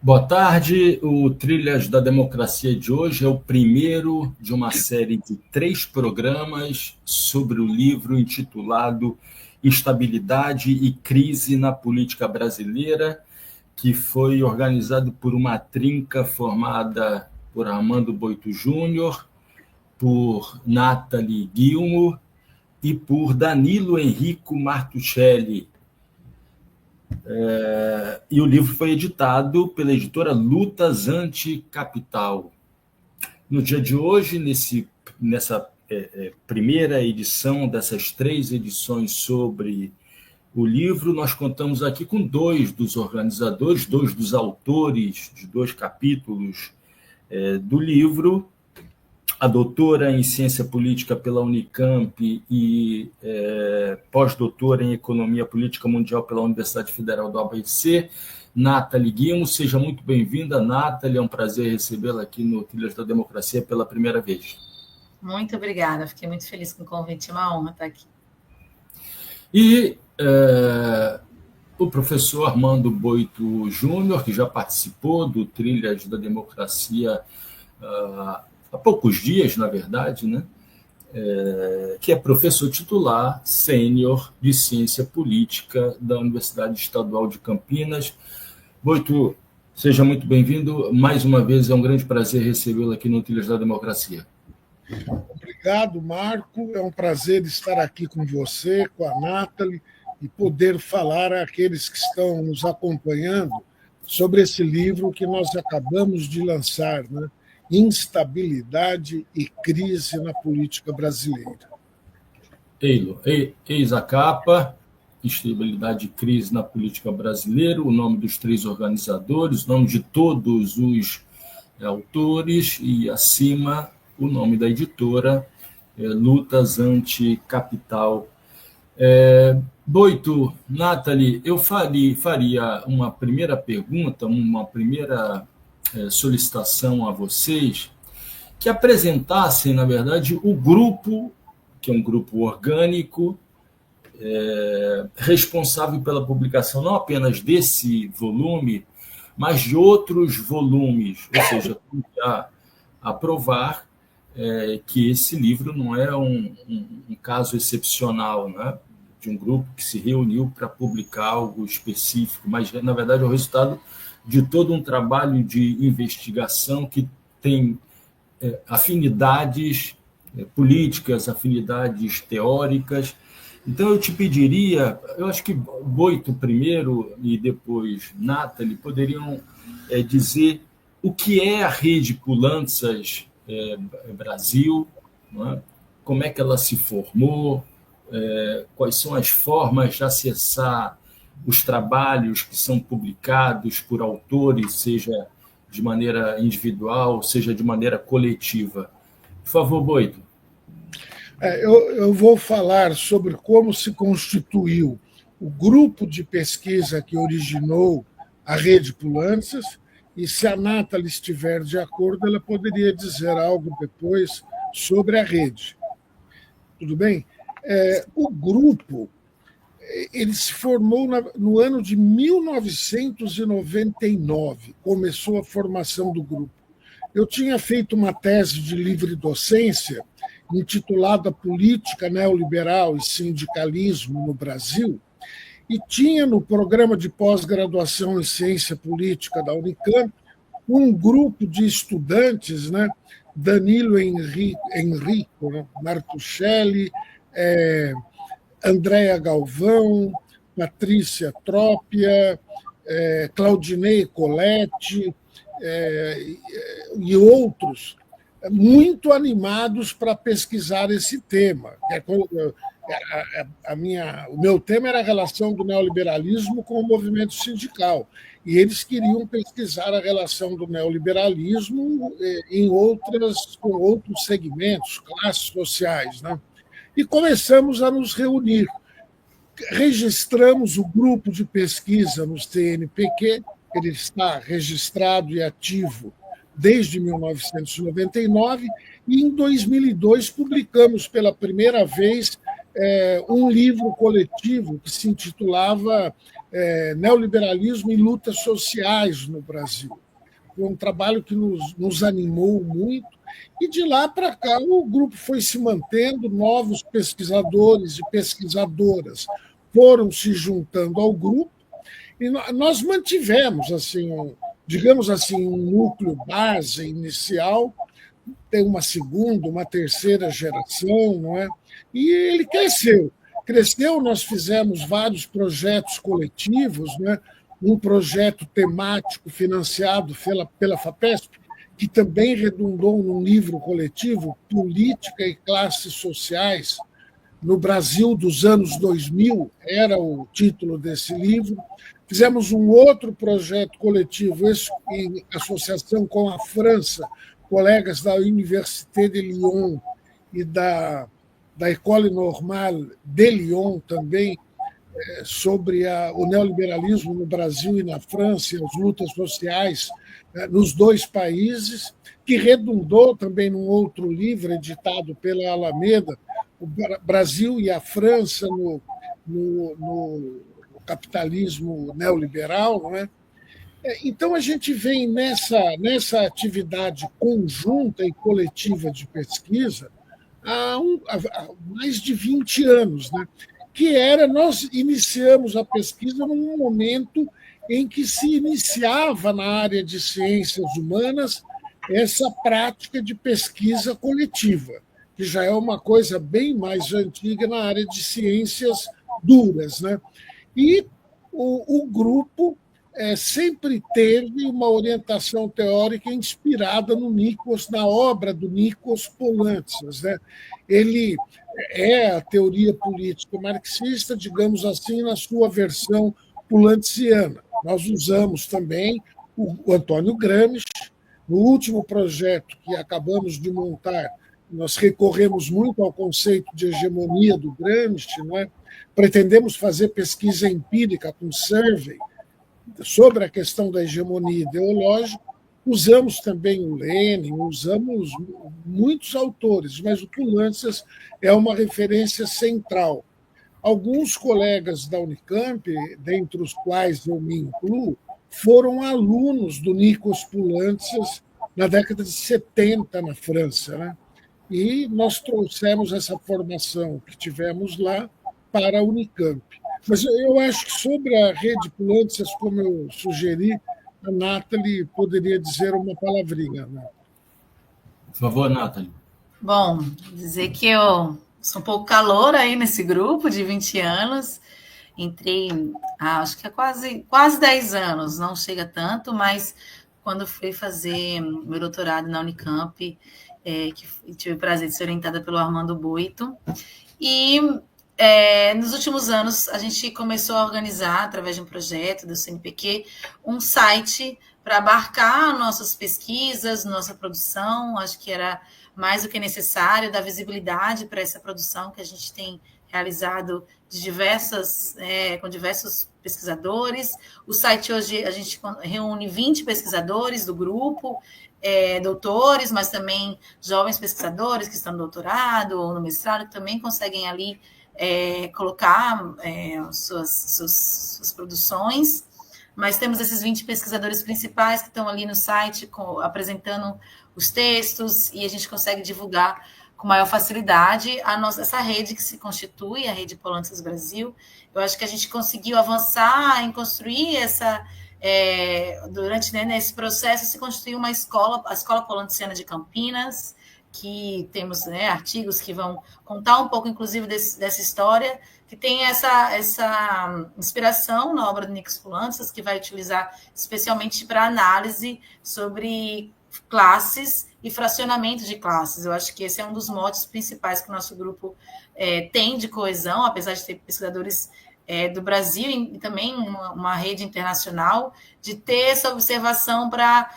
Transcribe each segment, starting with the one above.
Boa tarde. O Trilhas da Democracia de hoje é o primeiro de uma série de 3 programas sobre o livro intitulado Instabilidade e Crise na Política Brasileira, que foi organizado por uma trinca formada por Armando Boito Júnior, por Nathalie Guilmo e por Danilo Henrico Martuchelli. E o livro foi editado pela editora Lutas Anticapital. No dia de hoje, nessa primeira edição dessas 3 edições sobre o livro, nós contamos aqui com 2 dos organizadores, 2 dos autores de 2 capítulos do livro, a doutora em Ciência Política pela Unicamp e pós-doutora em Economia Política Mundial pela Universidade Federal do ABC, Nathalie Guilmo. Seja muito bem-vinda, Nathalie. É um prazer recebê-la aqui no Trilhas da Democracia pela primeira vez. Muito obrigada, fiquei muito feliz com o convite, é uma honra estar aqui. E o professor Armando Boito Júnior, que já participou do Trilhas da Democracia há poucos dias, na verdade, né? Que é professor titular sênior de Ciência Política da Universidade Estadual de Campinas. Boito, seja muito bem-vindo. Mais uma vez, é um grande prazer recebê-lo aqui no Trilhas da Democracia. Obrigado, Marco. É um prazer estar aqui com você, com a Nathalie, e poder falar àqueles que estão nos acompanhando sobre esse livro que nós acabamos de lançar, né? Instabilidade e crise na política brasileira. Eis a capa, Instabilidade e crise na política brasileira, o nome dos 3 organizadores, o nome de todos os autores e, acima, o nome da editora, Lutas Anticapital. Boito, Nathalie, eu faria uma primeira pergunta, uma primeira solicitação a vocês, que apresentassem, na verdade, o grupo, que é um grupo orgânico, responsável pela publicação não apenas desse volume, mas de outros volumes, ou seja, a provar que esse livro não é um caso excepcional, né, de um grupo que se reuniu para publicar algo específico, mas, na verdade, é o resultado de todo um trabalho de investigação que tem afinidades políticas, afinidades teóricas. Então, eu te pediria, eu acho que Boito primeiro e depois Nathalie poderiam dizer o que é a Rede Pulanças Brasil, não é? Como é que ela se formou, quais são as formas de acessar os trabalhos que são publicados por autores, seja de maneira individual, seja de maneira coletiva. Por favor, Boito. Eu vou falar sobre como se constituiu o grupo de pesquisa que originou a Rede Pulanças, e se a Nathalie estiver de acordo, ela poderia dizer algo depois sobre a rede. Tudo bem? O grupo ele se formou no ano de 1999, começou a formação do grupo. Eu tinha feito uma tese de livre docência intitulada Política Neoliberal e Sindicalismo no Brasil, e tinha no programa de pós-graduação em Ciência Política da Unicamp um grupo de estudantes, né? Danilo Henrico Martuchelli, Andréa Galvão, Patrícia Trópia, Claudinei Coletti e outros, muito animados para pesquisar esse tema. O meu tema era a relação do neoliberalismo com o movimento sindical, e eles queriam pesquisar a relação do neoliberalismo com outros segmentos, classes sociais, né? E começamos a nos reunir. Registramos o grupo de pesquisa no CNPq, ele está registrado e ativo desde 1999, e em 2002 publicamos pela primeira vez um livro coletivo que se intitulava Neoliberalismo e Lutas Sociais no Brasil. Foi um trabalho que nos animou muito, e de lá para cá o grupo foi se mantendo, novos pesquisadores e pesquisadoras foram se juntando ao grupo, e nós mantivemos, assim, digamos assim, um núcleo base inicial, tem uma segunda, uma terceira geração, não é? E ele cresceu. Cresceu, nós fizemos vários projetos coletivos, né? Um projeto temático financiado pela FAPESP, que também redundou num livro coletivo, Política e Classes Sociais, no Brasil dos anos 2000, era o título desse livro. Fizemos um outro projeto coletivo, em associação com a França, colegas da Université de Lyon e da École Normale de Lyon também, sobre o neoliberalismo no Brasil e na França, as lutas sociais nos dois países, que redundou também num outro livro editado pela Alameda, o Brasil e a França no capitalismo neoliberal, não é? Então, a gente vem nessa atividade conjunta e coletiva de pesquisa há mais de 20 anos, né? Nós iniciamos a pesquisa num momento em que se iniciava na área de ciências humanas essa prática de pesquisa coletiva, que já é uma coisa bem mais antiga na área de ciências duras, né? E o grupo sempre teve uma orientação teórica inspirada no Nikos, na obra do Nikos Poulantzas, né? Ele é a teoria política marxista, digamos assim, na sua versão poulantsiana. Nós usamos também o Antônio Gramsci. No último projeto que acabamos de montar, nós recorremos muito ao conceito de hegemonia do Gramsci, não é? Pretendemos fazer pesquisa empírica com survey sobre a questão da hegemonia ideológica. Usamos também o Lenin, usamos muitos autores, mas o Poulantzas é uma referência central. Alguns colegas da Unicamp, dentre os quais eu me incluo, foram alunos do Nikos Poulantzas na década de 70 na França, né? E nós trouxemos essa formação que tivemos lá para a Unicamp. Mas eu acho que sobre a rede Poulantzas, como eu sugeri, a Nathalie poderia dizer uma palavrinha. Né? Por favor, Nathalie. Bom, dizer que eu sou um pouco calor aí nesse grupo de 20 anos. Entrei, acho que é quase 10 anos, não chega tanto, mas quando fui fazer meu doutorado na Unicamp, que tive o prazer de ser orientada pelo Armando Boito, e nos últimos anos a gente começou a organizar, através de um projeto do CNPq, um site para abarcar nossas pesquisas, nossa produção. Acho que era mais do que necessário dar visibilidade para essa produção que a gente tem realizado com diversos pesquisadores. O site hoje, a gente reúne 20 pesquisadores do grupo, doutores, mas também jovens pesquisadores que estão no doutorado ou no mestrado, que também conseguem ali colocar suas produções. Mas temos esses 20 pesquisadores principais que estão ali no site apresentando os textos, e a gente consegue divulgar com maior facilidade essa rede que se constitui, a Rede Poulantzas Brasil. Eu acho que a gente conseguiu avançar em construir durante nesse processo se constituiu a Escola Poulantsiana de Campinas, que temos artigos que vão contar um pouco, inclusive, dessa história, que tem essa inspiração na obra do Nikos Poulantzas, que vai utilizar especialmente para análise sobre classes e fracionamento de classes. Eu acho que esse é um dos motes principais que o nosso grupo tem de coesão, apesar de ter pesquisadores do Brasil e também uma rede internacional, de ter essa observação para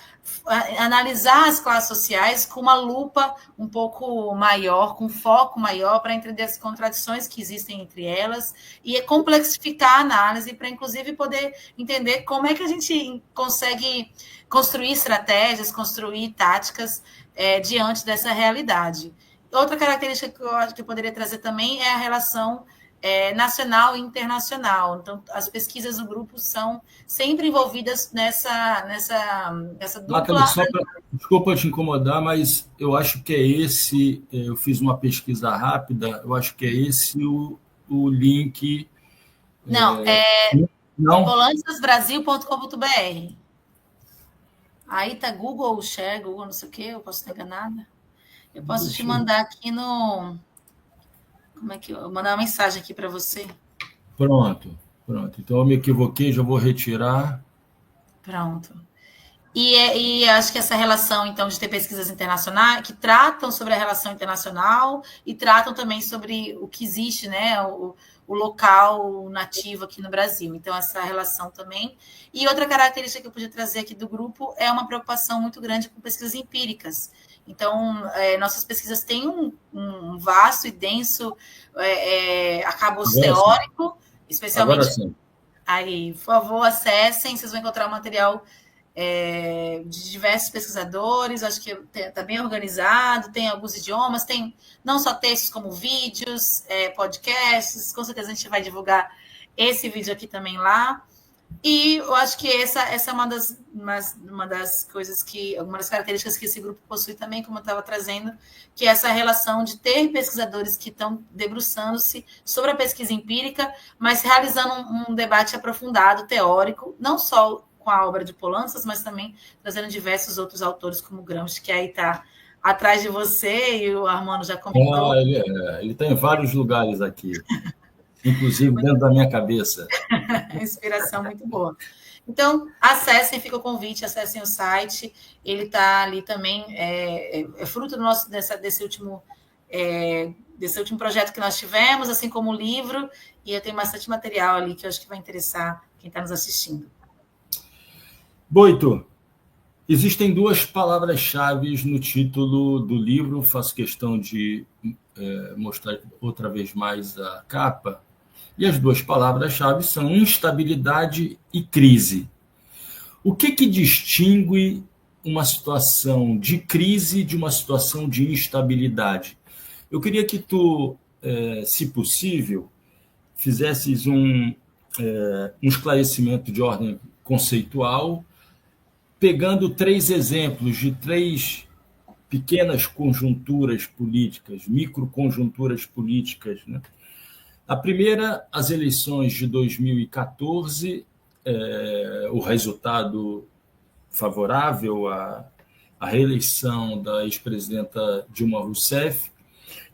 analisar as classes sociais com uma lupa um pouco maior, com foco maior, para entender as contradições que existem entre elas e complexificar a análise para, inclusive, poder entender como é que a gente consegue construir estratégias, construir táticas diante dessa realidade. Outra característica que eu acho que eu poderia trazer também é a relação nacional e internacional. Então, as pesquisas do grupo são sempre envolvidas nessa dupla... Nathalie, desculpa te incomodar, mas eu acho que é esse, eu fiz uma pesquisa rápida, eu acho que é esse o link... Não, não? polançasbrasil.com.br. Aí tá Google Share, Google não sei o quê, eu posso estar enganada. Eu posso te mandar aqui no... Como é que eu vou mandar uma mensagem aqui para você? Pronto. Então eu me equivoquei, já vou retirar. Pronto. E acho que essa relação, então, de ter pesquisas internacionais que tratam sobre a relação internacional e tratam também sobre o que existe, né, o local nativo aqui no Brasil. Então, essa relação também. E outra característica que eu podia trazer aqui do grupo é uma preocupação muito grande com pesquisas empíricas. Então, nossas pesquisas têm um vasto e denso arcabouço teórico, especialmente... Agora sim. Aí, por favor, acessem, vocês vão encontrar um material de diversos pesquisadores, acho que está bem organizado, tem alguns idiomas, tem não só textos como vídeos, podcasts, com certeza a gente vai divulgar esse vídeo aqui também lá. E eu acho que essa é uma das coisas uma das características que esse grupo possui também, como eu estava trazendo, que é essa relação de ter pesquisadores que estão debruçando-se sobre a pesquisa empírica, mas realizando um debate aprofundado, teórico, não só com a obra de Polantzas, mas também trazendo diversos outros autores, como Gramsci, que aí está atrás de você, e o Armando já comentou. Ele está em vários lugares aqui, inclusive dentro da minha cabeça. Inspiração muito boa. Então, acessem, fica o convite, acessem o site, ele está ali também, é fruto do desse último projeto que nós tivemos, assim como o livro, e eu tenho bastante material ali que eu acho que vai interessar quem está nos assistindo. Boito, existem duas palavras-chave no título do livro, faço questão de mostrar outra vez mais a capa, e as duas palavras-chave são instabilidade e crise. O que distingue uma situação de crise de uma situação de instabilidade? Eu queria que tu, se possível, fizesses um esclarecimento de ordem conceitual, pegando 3 exemplos de 3 pequenas conjunturas políticas, microconjunturas políticas, né? A primeira, as eleições de 2014, o resultado favorável à reeleição da ex-presidenta Dilma Rousseff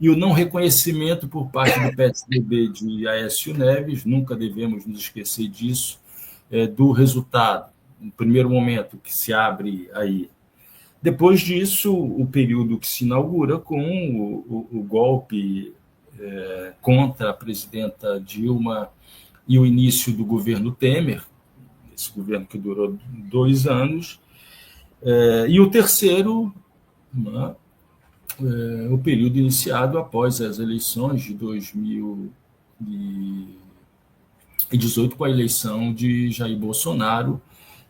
e o não reconhecimento por parte do PSDB de Aécio Neves, nunca devemos nos esquecer disso, do resultado, no primeiro momento que se abre aí. Depois disso, o período que se inaugura com o golpe contra a presidenta Dilma e o início do governo Temer, esse governo que durou 2 anos, e o terceiro, o período iniciado após as eleições de 2018, com a eleição de Jair Bolsonaro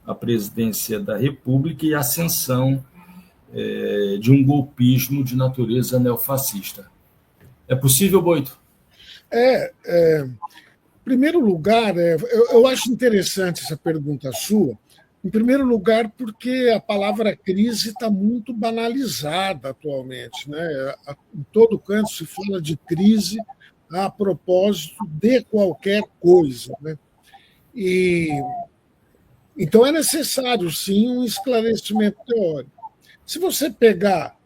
à presidência da República e a ascensão de um golpismo de natureza neofascista. É possível, Boito? Em primeiro lugar, eu acho interessante essa pergunta sua. Em primeiro lugar, porque a palavra crise está muito banalizada atualmente, né? Em todo canto se fala de crise a propósito de qualquer coisa, né? Então é necessário, sim, um esclarecimento teórico. Se você pegar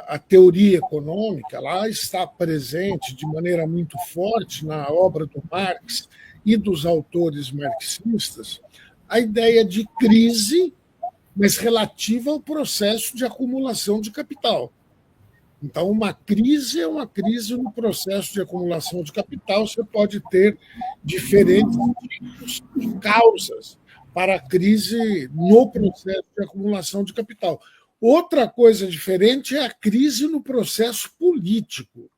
a teoria econômica, lá está presente de maneira muito forte na obra do Marx e dos autores marxistas a ideia de crise, mas relativa ao processo de acumulação de capital. Então, uma crise é uma crise no processo de acumulação de capital. Você pode ter diferentes tipos de causas para a crise no processo de acumulação de capital. Outra coisa diferente é a crise no processo político,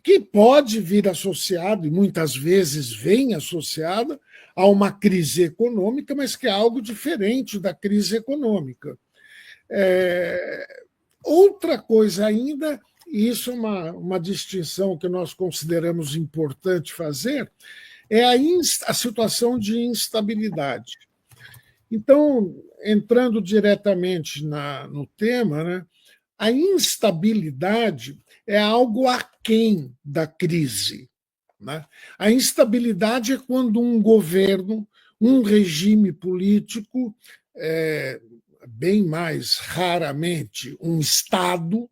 que pode vir associado, e muitas vezes vem associada, a uma crise econômica, mas que é algo diferente da crise econômica. Outra coisa ainda e isso é uma distinção que nós consideramos importante fazer, é a situação de instabilidade. Então, entrando diretamente no tema, né, a instabilidade é algo aquém da crise. Né? A instabilidade é quando um governo, um regime político, bem mais raramente um Estado,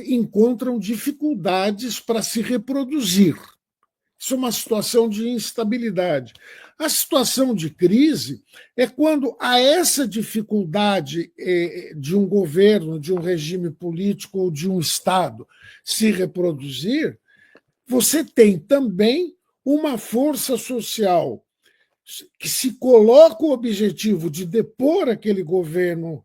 encontram dificuldades para se reproduzir. Isso é uma situação de instabilidade. A situação de crise é quando há essa dificuldade de um governo, de um regime político ou de um Estado se reproduzir, você tem também uma força social que se coloca o objetivo de depor aquele governo,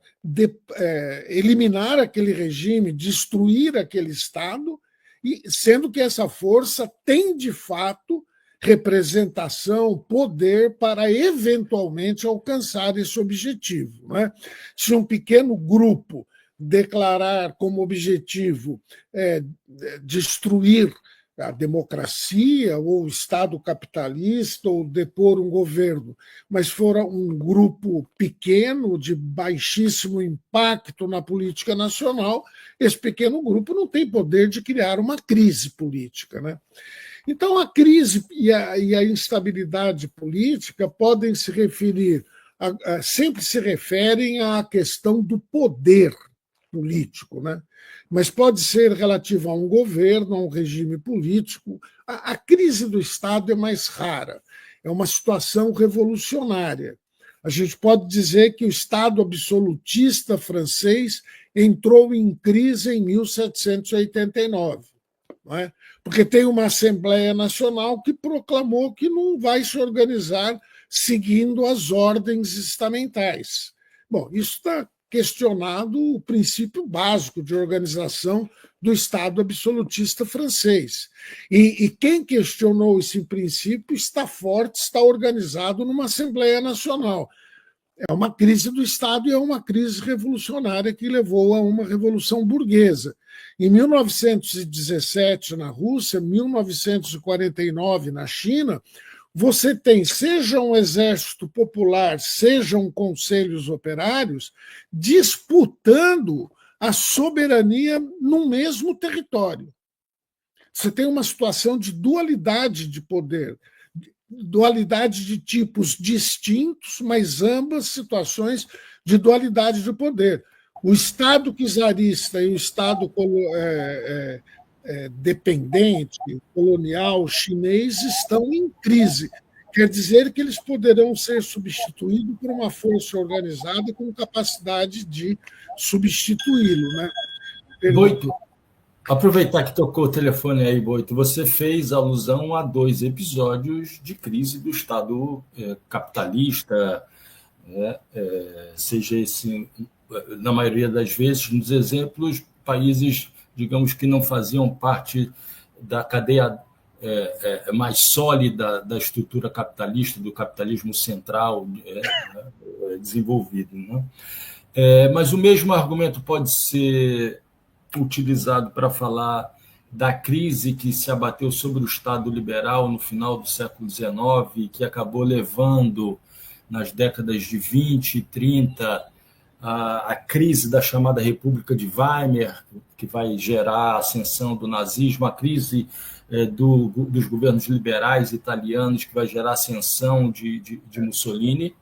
eliminar aquele regime, destruir aquele Estado, e sendo que essa força tem, de fato, representação, poder para eventualmente alcançar esse objetivo. Né? Se um pequeno grupo declarar como objetivo destruir a democracia ou o Estado capitalista ou depor um governo, mas for um grupo pequeno, de baixíssimo impacto na política nacional, esse pequeno grupo não tem poder de criar uma crise política. Né? Então, a crise e a instabilidade política podem se referir, sempre se referem à questão do poder político, né? Mas pode ser relativa a um governo, a um regime político. A crise do Estado é mais rara, é uma situação revolucionária. A gente pode dizer que o Estado absolutista francês entrou em crise em 1789, não é? Porque tem uma Assembleia Nacional que proclamou que não vai se organizar seguindo as ordens estamentais. Bom, isso está questionado o princípio básico de organização do Estado absolutista francês. E quem questionou esse princípio está forte, está organizado numa Assembleia Nacional. É uma crise do Estado e é uma crise revolucionária que levou a uma revolução burguesa. Em 1917, na Rússia, 1949, na China, você tem, seja um exército popular, sejam conselhos operários, disputando a soberania no mesmo território. Você tem uma situação de dualidade de poder, dualidade de tipos distintos, mas ambas situações de dualidade de poder. O Estado czarista e o Estado dependente, colonial, chinês, estão em crise. Quer dizer que eles poderão ser substituídos por uma força organizada com capacidade de substituí-lo. Né? Boito, aproveitar que tocou o telefone aí, Boito, você fez alusão a 2 episódios de crise do Estado capitalista, né? Seja esse, na maioria das vezes, nos exemplos, países, digamos, que não faziam parte da cadeia mais sólida da estrutura capitalista, do capitalismo central desenvolvido. Né? Mas o mesmo argumento pode ser utilizado para falar da crise que se abateu sobre o Estado liberal no final do século XIX, que acabou levando, nas décadas de 20 e 30, a crise da chamada República de Weimar, que vai gerar a ascensão do nazismo, a crise dos governos liberais italianos, que vai gerar a ascensão de Mussolini.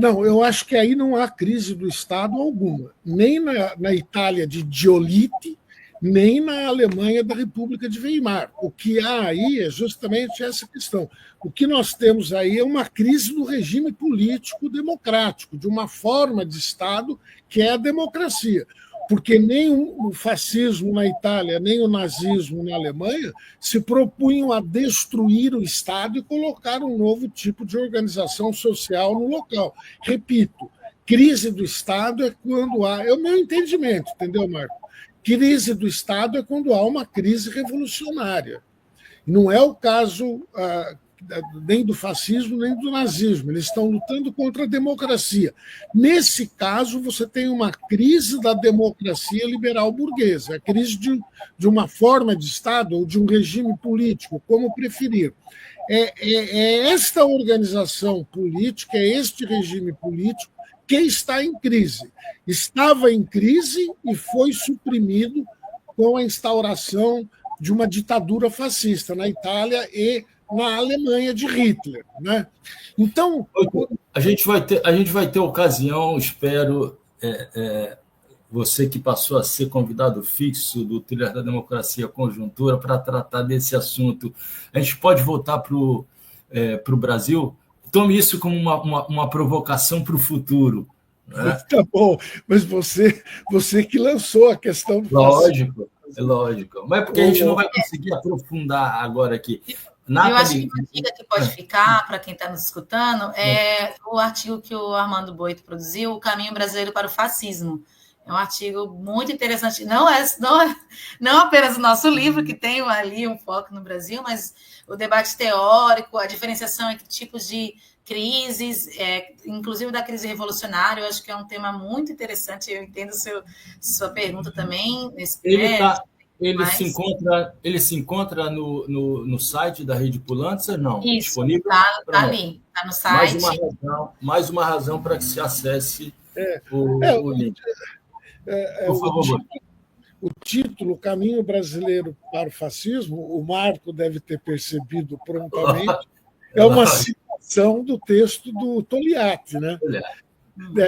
Não, eu acho que aí não há crise do Estado alguma, nem na Itália de Giolitti, nem na Alemanha da República de Weimar. O que há aí é justamente essa questão. O que nós temos aí é uma crise do regime político democrático, de uma forma de Estado que é a democracia. Porque nem o fascismo na Itália, nem o nazismo na Alemanha se propunham a destruir o Estado e colocar um novo tipo de organização social no local. Repito, crise do Estado é quando há... É o meu entendimento, entendeu, Marco? Crise do Estado é quando há uma crise revolucionária. Não é o caso nem do fascismo, nem do nazismo. Eles estão lutando contra a democracia. Nesse caso, você tem uma crise da democracia liberal burguesa, a crise de uma forma de Estado ou de um regime político, como preferir. É esta organização política, é este regime político que está em crise. Estava em crise e foi suprimido com a instauração de uma ditadura fascista na Itália e na Alemanha de Hitler, né? Então, a gente vai ter ocasião, espero, você que passou a ser convidado fixo do Trilhar da Democracia Conjuntura para tratar desse assunto. A gente pode voltar para o Brasil? Tome isso como uma provocação para o futuro. Né? Tá bom, mas você que lançou a questão do Lógico, é lógico. Mas é porque a gente não vai conseguir aprofundar agora aqui. Eu acho que uma dica que pode ficar para quem está nos escutando é o artigo que o Armando Boito produziu, O Caminho Brasileiro para o Fascismo. É um artigo muito interessante. Não apenas o nosso livro, que tem ali um foco no Brasil, mas o debate teórico, a diferenciação entre tipos de crises, inclusive da crise revolucionária. Eu acho que é um tema muito interessante. Eu entendo sua pergunta também. Ele se encontra no site da Rede Pulança? Não? Isso, disponível? Está ali, está no site. Mais uma razão para que se acesse o link. Por favor. O título Caminho Brasileiro para o Fascismo, o Marco deve ter percebido prontamente, é uma citação do texto do Togliatti, né?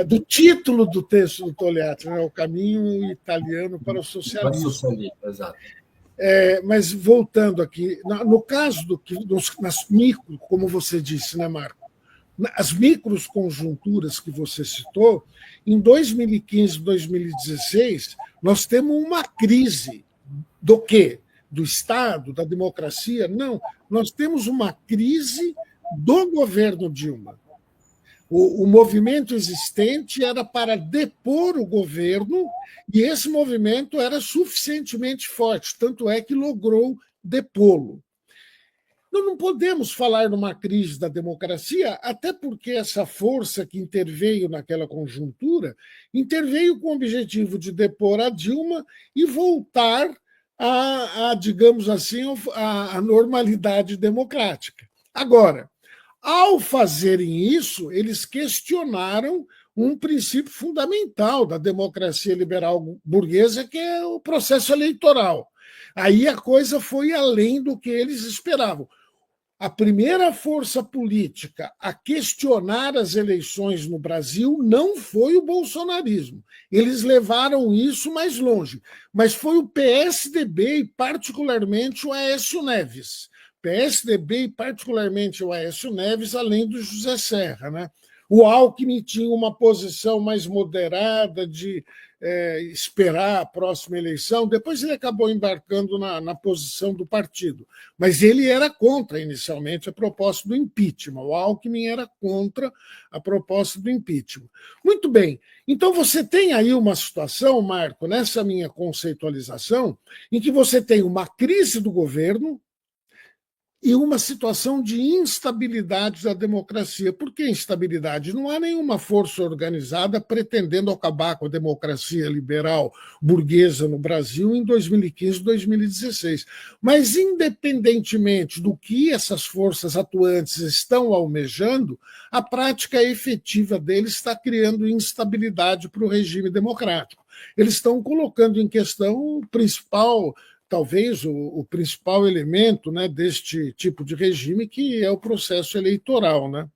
Do título do texto do Togliatti, né? O Caminho Italiano para o Socialismo. Exato. Mas voltando aqui, no caso nas micro, como você disse, né, Marco? As microconjunturas que você citou, em 2015, 2016, nós temos uma crise do quê? Do Estado, da democracia? Não, nós temos uma crise do governo Dilma. O movimento existente era para depor o governo e esse movimento era suficientemente forte, tanto é que logrou depô-lo. Nós não podemos falar numa crise da democracia, até porque essa força que interveio naquela conjuntura interveio com o objetivo de depor a Dilma e voltar digamos assim, a normalidade democrática. Agora, ao fazerem isso, eles questionaram um princípio fundamental da democracia liberal burguesa, que é o processo eleitoral. Aí a coisa foi além do que eles esperavam. A primeira força política a questionar as eleições no Brasil não foi o bolsonarismo. Eles levaram isso mais longe, mas foi o PSDB e particularmente o Aécio Neves. PSDB e particularmente o Aécio Neves, além do José Serra, né? O Alckmin tinha uma posição mais moderada de esperar a próxima eleição, depois ele acabou embarcando na posição do partido, mas ele era contra, inicialmente, a proposta do impeachment. O Alckmin era contra a proposta do impeachment. Muito bem, então você tem aí uma situação, Marco, nessa minha conceitualização, em que você tem uma crise do governo, e uma situação de instabilidade da democracia. Por que instabilidade? Não há nenhuma força organizada pretendendo acabar com a democracia liberal burguesa no Brasil em 2015, 2016. Mas, independentemente do que essas forças atuantes estão almejando, a prática efetiva deles está criando instabilidade para o regime democrático. Eles estão colocando em questão o principal... talvez o principal elemento, né, deste tipo de regime, que é o processo eleitoral. Né?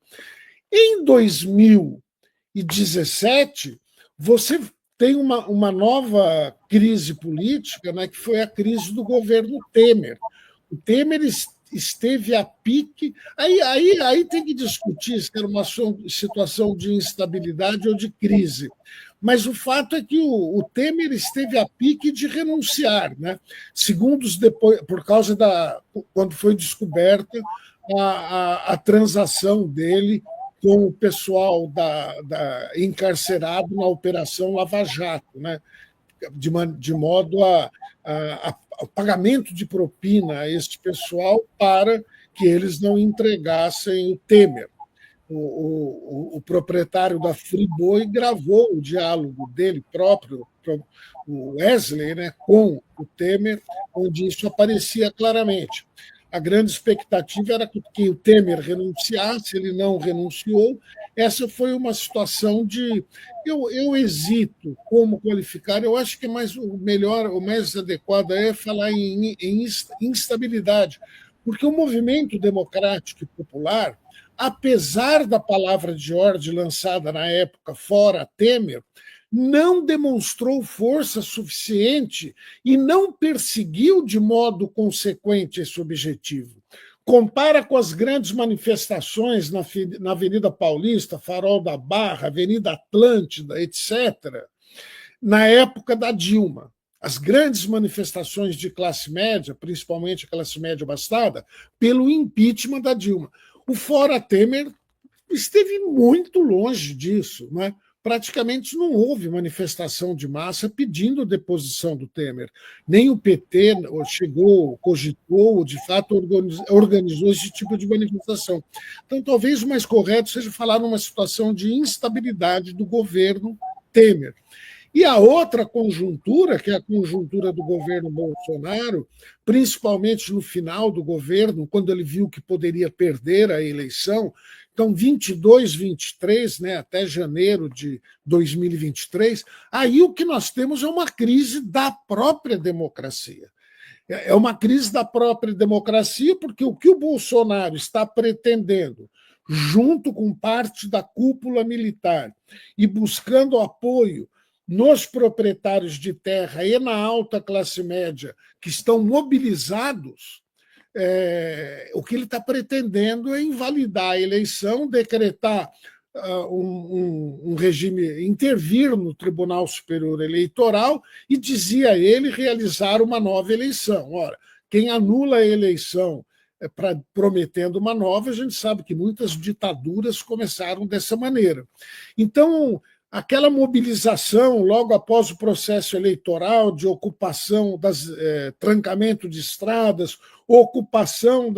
Em 2017, você tem uma nova crise política, né, que foi a crise do governo Temer. O Temer esteve a pique. Aí tem que discutir se era uma situação de instabilidade ou de crise. Mas o fato é que o Temer esteve a pique de renunciar, né? Segundos depois, por causa quando foi descoberta a transação dele com o pessoal encarcerado na Operação Lava Jato, né? De modo ao pagamento de propina a este pessoal para que eles não entregassem o Temer. O proprietário da Friboi gravou o diálogo dele próprio, o Wesley, né, com o Temer, onde isso aparecia claramente. A grande expectativa era que o Temer renunciasse, ele não renunciou. Essa foi uma situação de. Eu hesito como qualificar, eu acho que mais o melhor, o mais adequado é falar em instabilidade, porque o movimento democrático e popular, apesar da palavra de ordem lançada na época, fora Temer, não demonstrou força suficiente e não perseguiu de modo consequente esse objetivo. Compara com as grandes manifestações na Avenida Paulista, Farol da Barra, Avenida Atlântida, etc., na época da Dilma. As grandes manifestações de classe média, principalmente a classe média abastada, pelo impeachment da Dilma. O Fora Temer esteve muito longe disso, né? Praticamente não houve manifestação de massa pedindo a deposição do Temer. Nem o PT chegou, cogitou, de fato, organizou esse tipo de manifestação. Então, talvez o mais correto seja falar numa situação de instabilidade do governo Temer. E a outra conjuntura, que é a conjuntura do governo Bolsonaro, principalmente no final do governo, quando ele viu que poderia perder a eleição, então 22, 23, né, até janeiro de 2023, aí o que nós temos é uma crise da própria democracia. É uma crise da própria democracia, porque o que o Bolsonaro está pretendendo, junto com parte da cúpula militar, e buscando apoio nos proprietários de terra e na alta classe média que estão mobilizados, o que ele está pretendendo é invalidar a eleição, decretar um regime, intervir no Tribunal Superior Eleitoral e, dizia ele, realizar uma nova eleição. Ora, quem anula a eleição prometendo uma nova, a gente sabe que muitas ditaduras começaram dessa maneira. Então, aquela mobilização logo após o processo eleitoral de ocupação, trancamento de estradas, ocupação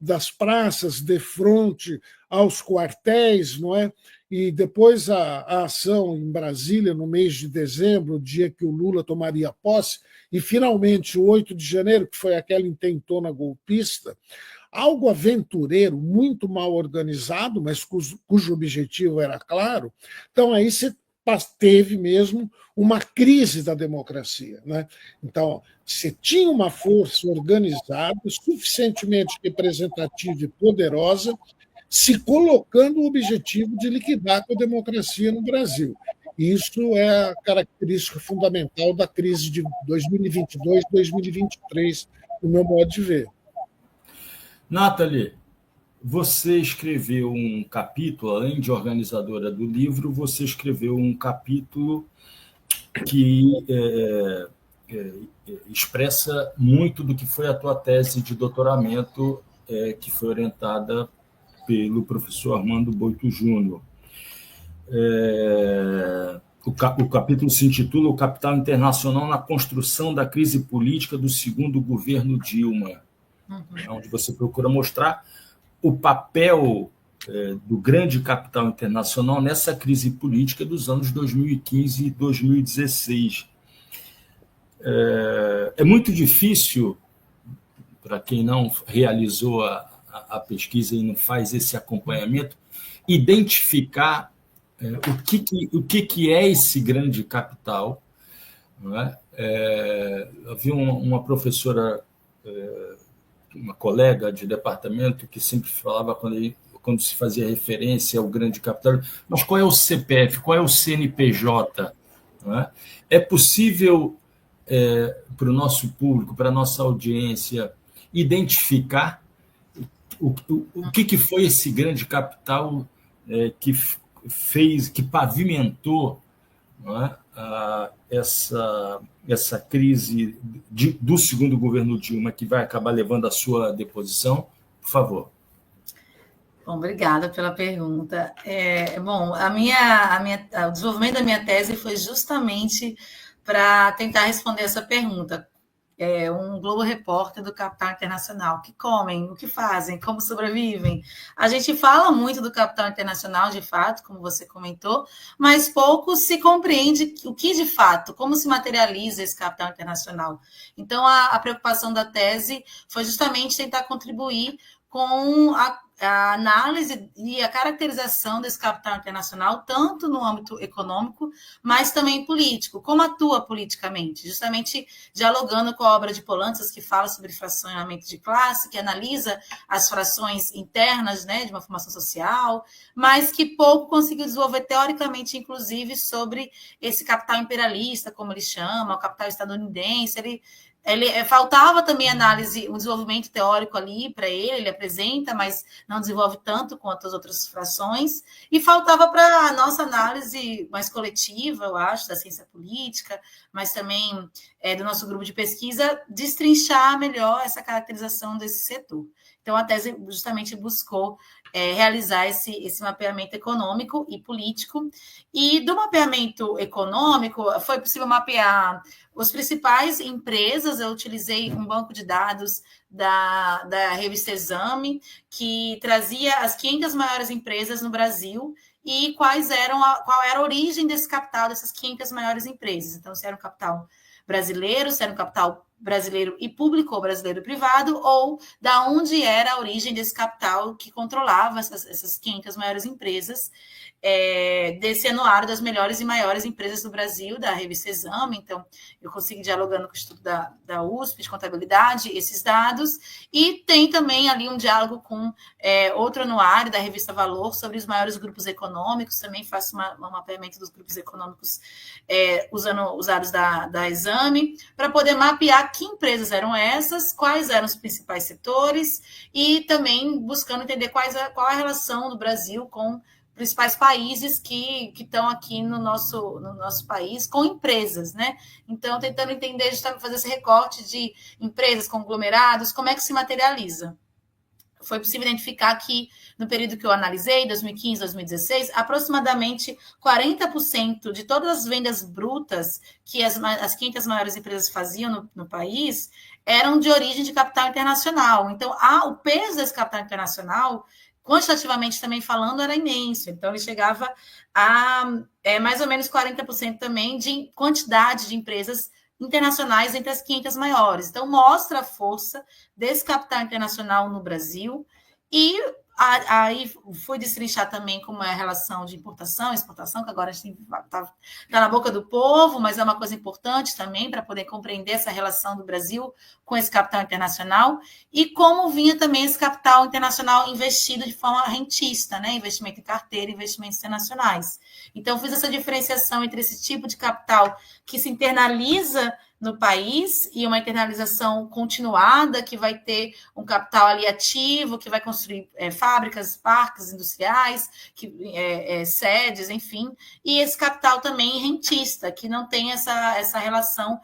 das praças de frente aos quartéis, não é? E depois a ação em Brasília, no mês de dezembro, o dia que o Lula tomaria posse, e finalmente o 8 de janeiro, que foi aquela intentona golpista, algo aventureiro, muito mal organizado, mas cujo objetivo era claro. Então, aí você teve mesmo uma crise da democracia, né? Então, você tinha uma força organizada, suficientemente representativa e poderosa, se colocando o objetivo de liquidar a democracia no Brasil. Isso é a característica fundamental da crise de 2022, 2023, no meu modo de ver. Nathalie, você escreveu um capítulo, além de organizadora do livro, você escreveu um capítulo que expressa muito do que foi a tua tese de doutoramento, que foi orientada pelo professor Armando Boito Júnior. O capítulo se intitula O Capital Internacional na Construção da Crise Política do Segundo Governo Dilma, onde você procura mostrar o papel do grande capital internacional nessa crise política dos anos 2015 e 2016. É muito difícil, para quem não realizou a pesquisa e não faz esse acompanhamento, identificar o que é esse grande capital. Não é? Havia uma professora, uma colega de departamento, que sempre falava, quando se fazia referência ao grande capital, mas qual é o CPF, qual é o CNPJ? Não é? É possível, para o nosso público, para a nossa audiência, identificar o que foi esse grande capital que fez, que pavimentou, não é, essa crise do segundo governo Dilma, que vai acabar levando à sua deposição? Por favor. Bom, obrigada pela pergunta. Bom, o desenvolvimento da minha tese foi justamente para tentar responder essa pergunta. um Globo Repórter do capital internacional. O que comem, o que fazem, como sobrevivem. A gente fala muito do capital internacional, de fato, como você comentou, mas pouco se compreende o que, de fato, como se materializa esse capital internacional. Então, a preocupação da tese foi justamente tentar contribuir com a análise e a caracterização desse capital internacional, tanto no âmbito econômico, mas também político. Como atua politicamente? Justamente dialogando com a obra de Polantzas, que fala sobre fracionamento de classe, que analisa as frações internas, né, de uma formação social, mas que pouco conseguiu desenvolver teoricamente, inclusive, sobre esse capital imperialista, como ele chama, o capital estadunidense. Ele faltava também análise, um desenvolvimento teórico ali para ele apresenta, mas não desenvolve tanto quanto as outras frações, e faltava para a nossa análise mais coletiva, eu acho, da ciência política, mas também do nosso grupo de pesquisa, destrinchar melhor essa caracterização desse setor. Então, a tese justamente buscou realizar esse mapeamento econômico e político, e do mapeamento econômico foi possível mapear as principais empresas. Eu utilizei um banco de dados da revista Exame, que trazia as 500 maiores empresas no Brasil e qual era a origem desse capital, dessas 500 maiores empresas. Então, se era um capital brasileiro, se era um capital brasileiro e público, ou brasileiro e privado, ou da onde era a origem desse capital que controlava essas 500 maiores empresas, desse anuário das melhores e maiores empresas do Brasil, da revista Exame. Então, eu consegui, dialogando com o Instituto da USP, de contabilidade, esses dados, e tem também ali um diálogo com outro anuário da revista Valor, sobre os maiores grupos econômicos. Também faço um mapeamento dos grupos econômicos usando os dados da Exame, para poder mapear que empresas eram essas, quais eram os principais setores, e também buscando entender qual é a relação do Brasil com principais países que estão aqui no nosso país com empresas, né? Então, tentando entender, justamente fazer esse recorte de empresas, conglomerados, como é que se materializa. Foi possível identificar que, no período que eu analisei, 2015, 2016, aproximadamente 40% de todas as vendas brutas que as 500 maiores empresas faziam no país eram de origem de capital internacional. Então, o peso desse capital internacional, quantitativamente também falando, era imenso. Então, ele chegava a mais ou menos 40% também de quantidade de empresas internacionais entre as 500 maiores. Então, mostra a força desse capital internacional no Brasil. E aí fui destrinchar também como é a relação de importação e exportação, que agora está na boca do povo, mas é uma coisa importante também para poder compreender essa relação do Brasil com esse capital internacional, e como vinha também esse capital internacional investido de forma rentista, né? Investimento em carteira, investimentos internacionais. Então, fiz essa diferenciação entre esse tipo de capital que se internaliza no país, e uma internalização continuada, que vai ter um capital ali ativo, que vai construir fábricas, parques industriais, sedes, enfim, e esse capital também rentista, que não tem essa relação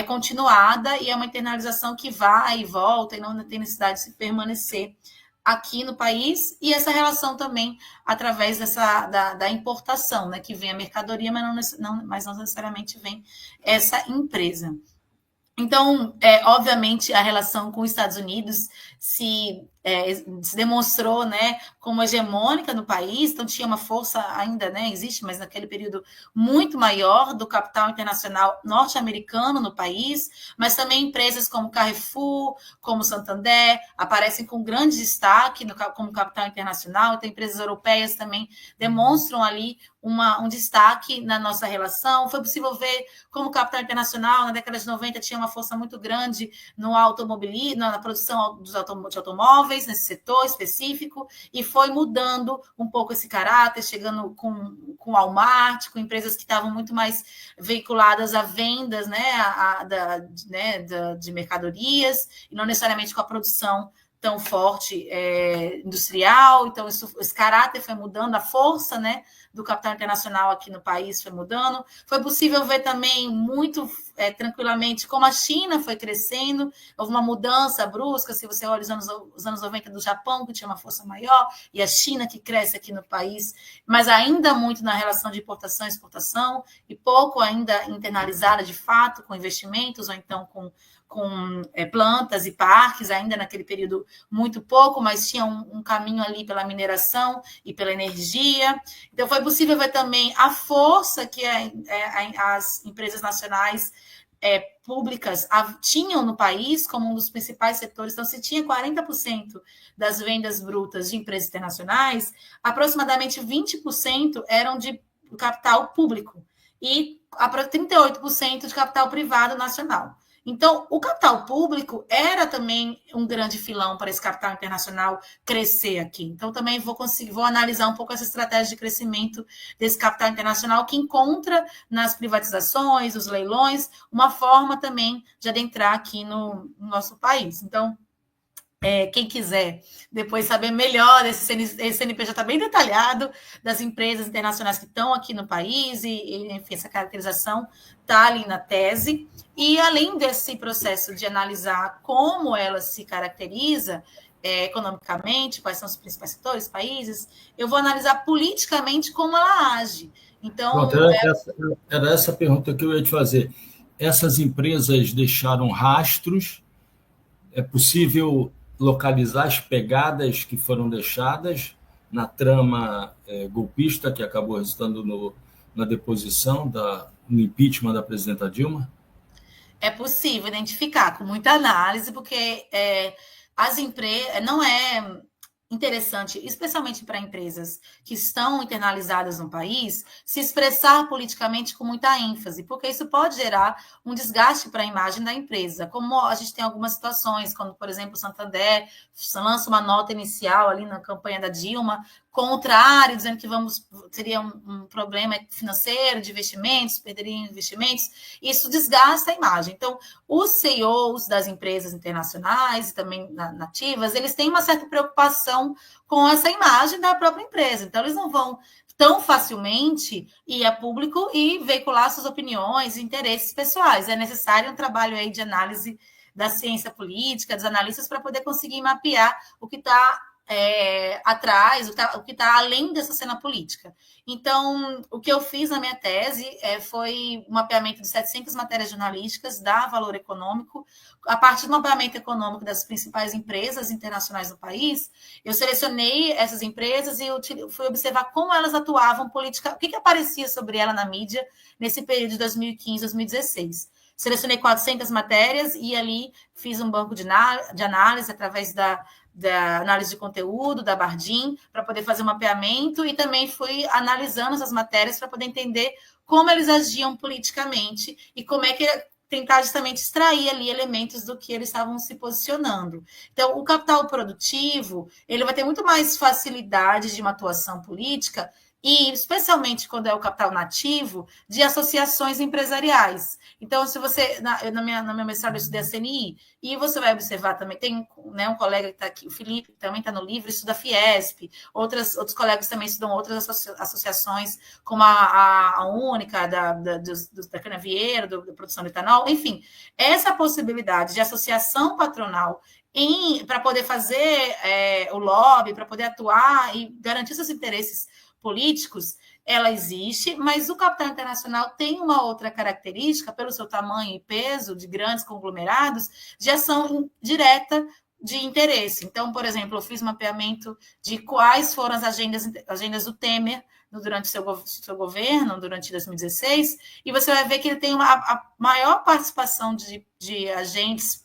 continuada, e é uma internalização que vai e volta, e não tem necessidade de permanecer aqui no país, e essa relação também através da importação, né, que vem a mercadoria, mas não necessariamente vem essa empresa. Então, obviamente, a relação com os Estados Unidos se demonstrou, né, como hegemônica no país. Então tinha uma força ainda, né, existe, mas naquele período muito maior do capital internacional norte-americano no país, mas também empresas como Carrefour, como Santander, aparecem com grande destaque como capital internacional. Então, empresas europeias também demonstram ali um destaque na nossa relação. Foi possível ver como o capital internacional, na década de 90, tinha uma força muito grande no automobilismo, na produção de automóveis, nesse setor específico, e foi mudando um pouco esse caráter, chegando com Walmart, com empresas que estavam muito mais veiculadas a vendas, né, de mercadorias, e não necessariamente com a produção tão forte industrial. Então, esse caráter foi mudando, a força, né, do capital internacional aqui no país foi mudando. Foi possível ver também muito tranquilamente, como a China foi crescendo, houve uma mudança brusca, se você olha os anos 90 do Japão, que tinha uma força maior, e a China que cresce aqui no país, mas ainda muito na relação de importação e exportação, e pouco ainda internalizada de fato, com investimentos, ou então com plantas e parques, ainda naquele período muito pouco, mas tinha um caminho ali pela mineração e pela energia. Então, foi possível ver também a força que as empresas nacionais públicas tinham no país como um dos principais setores. Então, se tinha 40% das vendas brutas de empresas internacionais, aproximadamente 20% eram de capital público e 38% de capital privado nacional. Então, o capital público era também um grande filão para esse capital internacional crescer aqui. Então, também vou analisar um pouco essa estratégia de crescimento desse capital internacional que encontra nas privatizações, nos leilões, uma forma também de adentrar aqui no nosso país. Então, quem quiser depois saber melhor, esse CNPJ está bem detalhado das empresas internacionais que estão aqui no país, enfim, essa caracterização está ali na tese. E além desse processo de analisar como ela se caracteriza economicamente, quais são os principais setores, países, eu vou analisar politicamente como ela age. Então, pronto, era essa a pergunta que eu ia te fazer. Essas empresas deixaram rastros? É possível localizar as pegadas que foram deixadas na trama golpista que acabou resultando na deposição, no impeachment da presidenta Dilma? É possível identificar com muita análise, porque as empresas não é interessante, especialmente para empresas que estão internalizadas no país, se expressar politicamente com muita ênfase, porque isso pode gerar um desgaste para a imagem da empresa, como a gente tem algumas situações, quando, por exemplo, o Santander lança uma nota inicial ali na campanha da Dilma, contrário, dizendo que teria um problema financeiro de investimentos, perderiam investimentos, isso desgasta a imagem. Então, os CEOs das empresas internacionais e também nativas, eles têm uma certa preocupação com essa imagem da própria empresa. Então, eles não vão tão facilmente ir a público e veicular suas opiniões e interesses pessoais. É necessário um trabalho aí de análise da ciência política, dos analistas, para poder conseguir mapear o que está atrás, o que está além dessa cena política. Então, o que eu fiz na minha tese foi um mapeamento de 700 matérias jornalísticas da Valor Econômico. A partir do mapeamento econômico das principais empresas internacionais do país, eu selecionei essas empresas e fui observar como elas atuavam politicamente, o que aparecia sobre ela na mídia nesse período de 2015 a 2016. Selecionei 400 matérias e ali fiz um banco de análise através da análise de conteúdo, da Bardim, para poder fazer um mapeamento, e também fui analisando essas matérias para poder entender como eles agiam politicamente e como é que tentar justamente extrair ali elementos do que eles estavam se posicionando. Então, o capital produtivo, ele vai ter muito mais facilidade de uma atuação política, e especialmente quando é o capital nativo, de associações empresariais. Então, se você, na minha mestrado, eu estudei a CNI, e você vai observar também, tem um colega que está aqui, o Felipe, que também está no livro, estuda a Fiesp, outros colegas também estudam outras associações, como a Única, da Canavieira, da produção de etanol, enfim, essa possibilidade de associação patronal para poder fazer o lobby, para poder atuar e garantir seus interesses políticos, ela existe, mas o capital internacional tem uma outra característica, pelo seu tamanho e peso de grandes conglomerados, de ação direta de interesse. Então, por exemplo, eu fiz mapeamento de quais foram as agendas do Temer durante o seu governo, durante 2016, e você vai ver que ele tem a maior participação de agentes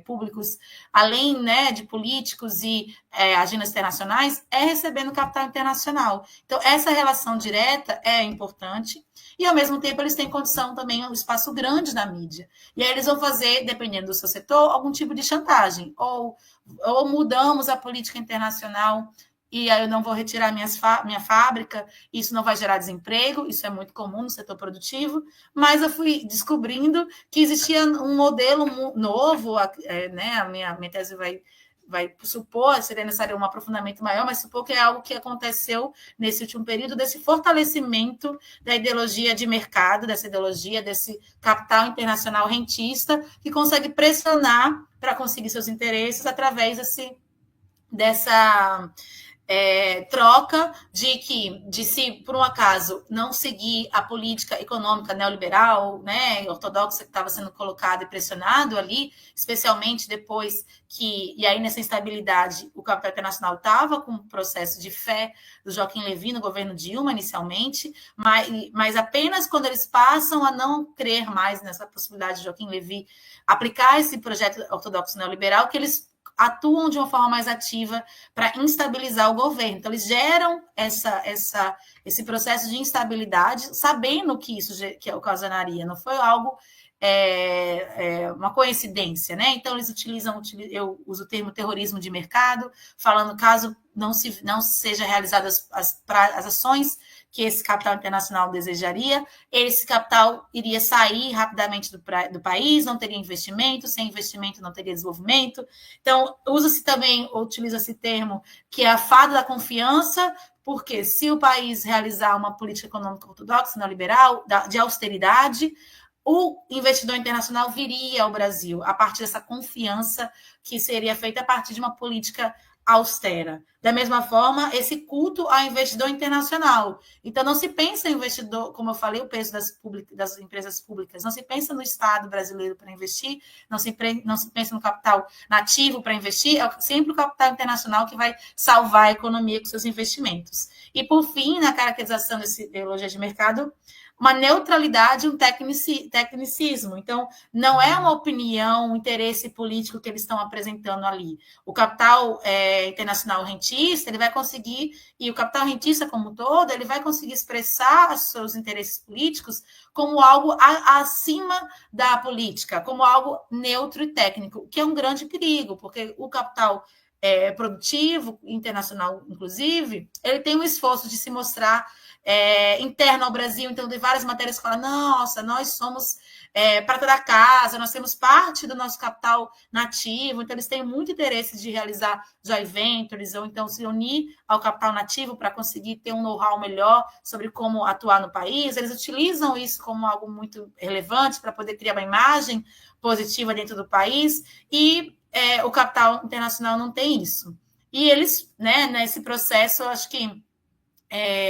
públicos, além de políticos e agendas internacionais, recebendo capital internacional. Então, essa relação direta é importante, e, ao mesmo tempo, eles têm condição também, um espaço grande na mídia. E aí eles vão fazer, dependendo do seu setor, algum tipo de chantagem, ou mudamos a política internacional e aí eu não vou retirar minha fábrica, isso não vai gerar desemprego, isso é muito comum no setor produtivo, mas eu fui descobrindo que existia um modelo novo, a minha tese vai vai supor, seria necessário um aprofundamento maior, mas supor que é algo que aconteceu nesse último período, desse fortalecimento da ideologia de mercado, dessa ideologia, desse capital internacional rentista, que consegue pressionar para conseguir seus interesses através dessa troca de se, por um acaso, não seguir a política econômica neoliberal, né, ortodoxa que estava sendo colocada e pressionado ali, especialmente depois e aí nessa instabilidade, o capital internacional estava com um processo de fé do Joaquim Levy no governo Dilma, inicialmente, mas apenas quando eles passam a não crer mais nessa possibilidade de Joaquim Levy aplicar esse projeto ortodoxo neoliberal, que eles atuam de uma forma mais ativa para instabilizar o governo. Então, eles geram esse processo de instabilidade, sabendo que isso que ocasionaria, não foi algo, uma coincidência, né? Então, eles eu uso o termo terrorismo de mercado, falando caso não seja realizadas as ações que esse capital internacional desejaria, esse capital iria sair rapidamente do país, não teria investimento, sem investimento não teria desenvolvimento. Então, utiliza esse termo, que é a fada da confiança, porque se o país realizar uma política econômica ortodoxa, neoliberal, de austeridade, o investidor internacional viria ao Brasil a partir dessa confiança que seria feita a partir de uma política austera. Da mesma forma, esse culto ao investidor internacional. Então, não se pensa em investidor, como eu falei, o peso das empresas públicas, não se pensa no Estado brasileiro para investir, não se pensa no capital nativo para investir, é sempre o capital internacional que vai salvar a economia com seus investimentos. E, por fim, na caracterização dessa ideologia de mercado, uma neutralidade, um tecnicismo. Então, não é uma opinião, um interesse político que eles estão apresentando ali. O capital internacional rentista, ele vai conseguir, e o capital rentista como um todo, ele vai conseguir expressar os seus interesses políticos como algo acima da política, como algo neutro e técnico, que é um grande perigo, porque o capital produtivo, internacional, inclusive, ele tem um esforço de se mostrar interno ao Brasil. Então, tem várias matérias que falam, nossa, nós somos prata da casa, nós temos parte do nosso capital nativo, então eles têm muito interesse de realizar joint ventures, ou então se unir ao capital nativo para conseguir ter um know-how melhor sobre como atuar no país. Eles utilizam isso como algo muito relevante para poder criar uma imagem positiva dentro do país, e o capital internacional não tem isso. E eles, né, nesse processo, eu acho que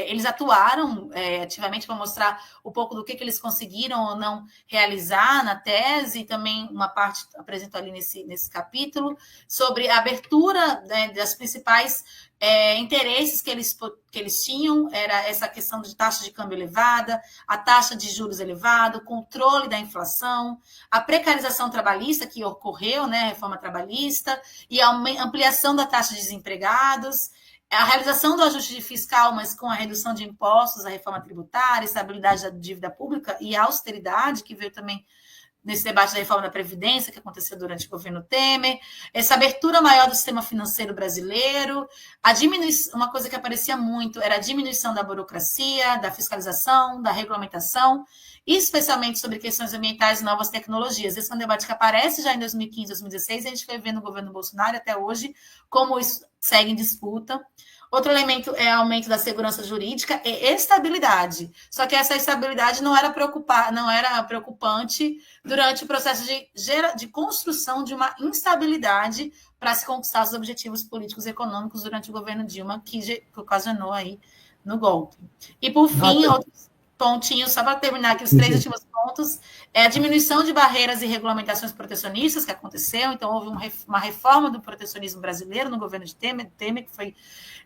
eles atuaram ativamente para mostrar um pouco do que eles conseguiram ou não realizar na tese, e também uma parte apresento ali nesse capítulo, sobre a abertura, né, das principais interesses que eles tinham, era essa questão de taxa de câmbio elevada, a taxa de juros elevada, o controle da inflação, a precarização trabalhista que ocorreu, né, a reforma trabalhista, e a ampliação da taxa de desempregados, a realização do ajuste fiscal, mas com a redução de impostos, a reforma tributária, estabilidade da dívida pública e a austeridade, que veio também nesse debate da reforma da Previdência, que aconteceu durante o governo Temer, essa abertura maior do sistema financeiro brasileiro, uma coisa que aparecia muito era a diminuição da burocracia, da fiscalização, da regulamentação, especialmente sobre questões ambientais e novas tecnologias. Esse é um debate que aparece já em 2015, 2016, e a gente foi vendo no governo Bolsonaro até hoje como isso segue em disputa. Outro elemento é o aumento da segurança jurídica e estabilidade. Só que essa estabilidade não era preocupante durante o processo de construção de uma instabilidade para se conquistar os objetivos políticos e econômicos durante o governo Dilma, que ocasionou aí no golpe. E, por fim, outros pontinhos, só para terminar aqui os 3 últimos pontos, a diminuição de barreiras e regulamentações protecionistas que aconteceu. Então, houve uma reforma do protecionismo brasileiro no governo de Temer, que foi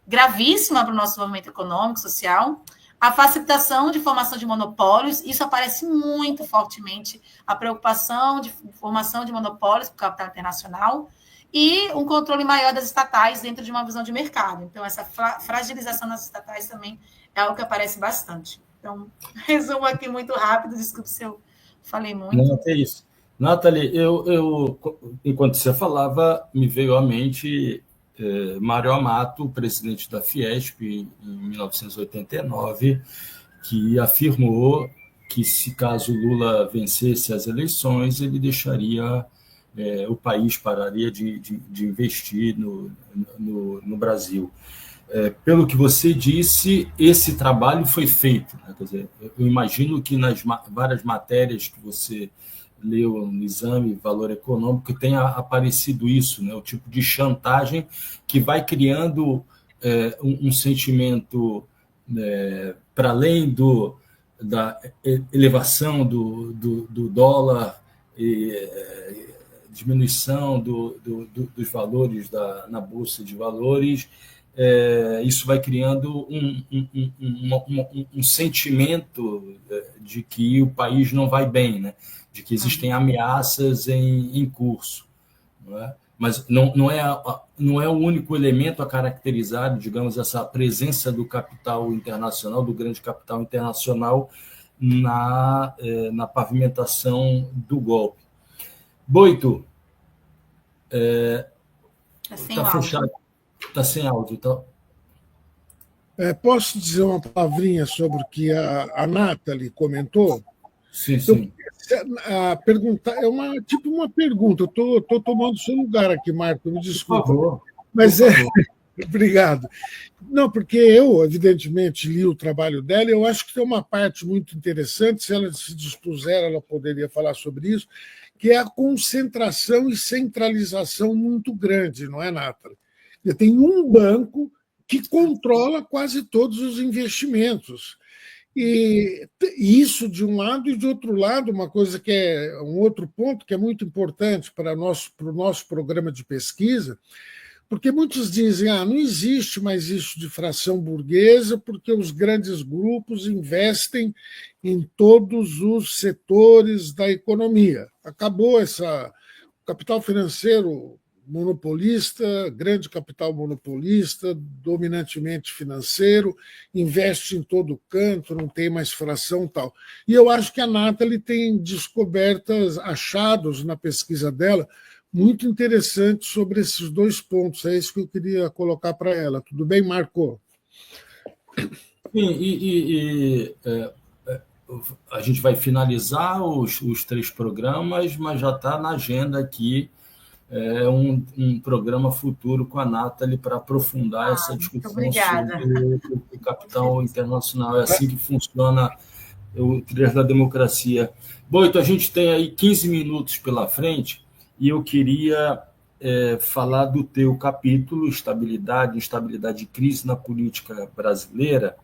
gravíssima para o nosso desenvolvimento econômico, social. A facilitação de formação de monopólios, isso aparece muito fortemente, a preocupação de formação de monopólios para o capital internacional, e um controle maior das estatais dentro de uma visão de mercado. Então, essa fragilização das estatais também é algo que aparece bastante. Então, resumo aqui muito rápido, desculpe se eu falei muito. Não, é isso. Nathalie, eu, enquanto você falava, me veio à mente Mário Amato, presidente da Fiesp, em 1989, que afirmou que, se caso Lula vencesse as eleições, ele deixaria o país pararia de investir no Brasil. Pelo que você disse, esse trabalho foi feito, né? Quer dizer, eu imagino que nas várias matérias que você leu no exame Valor Econômico tenha aparecido isso, né? O tipo de chantagem que vai criando um sentimento, para além da elevação do dólar e diminuição dos valores na Bolsa de Valores. Isso vai criando um sentimento de que o país não vai bem, né? De que existem ameaças em curso. Não é? Mas não é o único elemento a caracterizar, digamos, essa presença do capital internacional, do grande capital internacional, na pavimentação do golpe. Boito, está fechado. Está sem áudio. Então... Posso dizer uma palavrinha sobre o que a Nathalie comentou? Sim, sim. A pergunta é tipo uma pergunta. Eu estou tomando seu lugar aqui, Marco, me desculpa. Por favor. Mas obrigado. Não, porque eu, evidentemente, li o trabalho dela e eu acho que tem uma parte muito interessante, se ela se dispuser, ela poderia falar sobre isso, que é a concentração e centralização muito grande, não é, Nathalie? Tem um banco que controla quase todos os investimentos. E isso de um lado, e de outro lado, uma coisa que é um outro ponto que é muito importante para o nosso programa de pesquisa, porque muitos dizem, não existe mais isso de fração burguesa, porque os grandes grupos investem em todos os setores da economia. Acabou o capital financeiro monopolista, grande capital monopolista, dominantemente financeiro, investe em todo canto, não tem mais fração e tal. E eu acho que a Nathalie tem descobertas, achados na pesquisa dela, muito interessantes sobre esses dois pontos. É isso que eu queria colocar para ela. Tudo bem, Marco? Sim, a gente vai finalizar os 3 programas, mas já está na agenda aqui um programa futuro com a Nathalie para aprofundar essa discussão sobre o capital internacional. É assim que funciona o trilho da democracia. Bom, então a gente tem aí 15 minutos pela frente e eu queria falar do teu capítulo, Estabilidade, Instabilidade e Crise na Política Brasileira,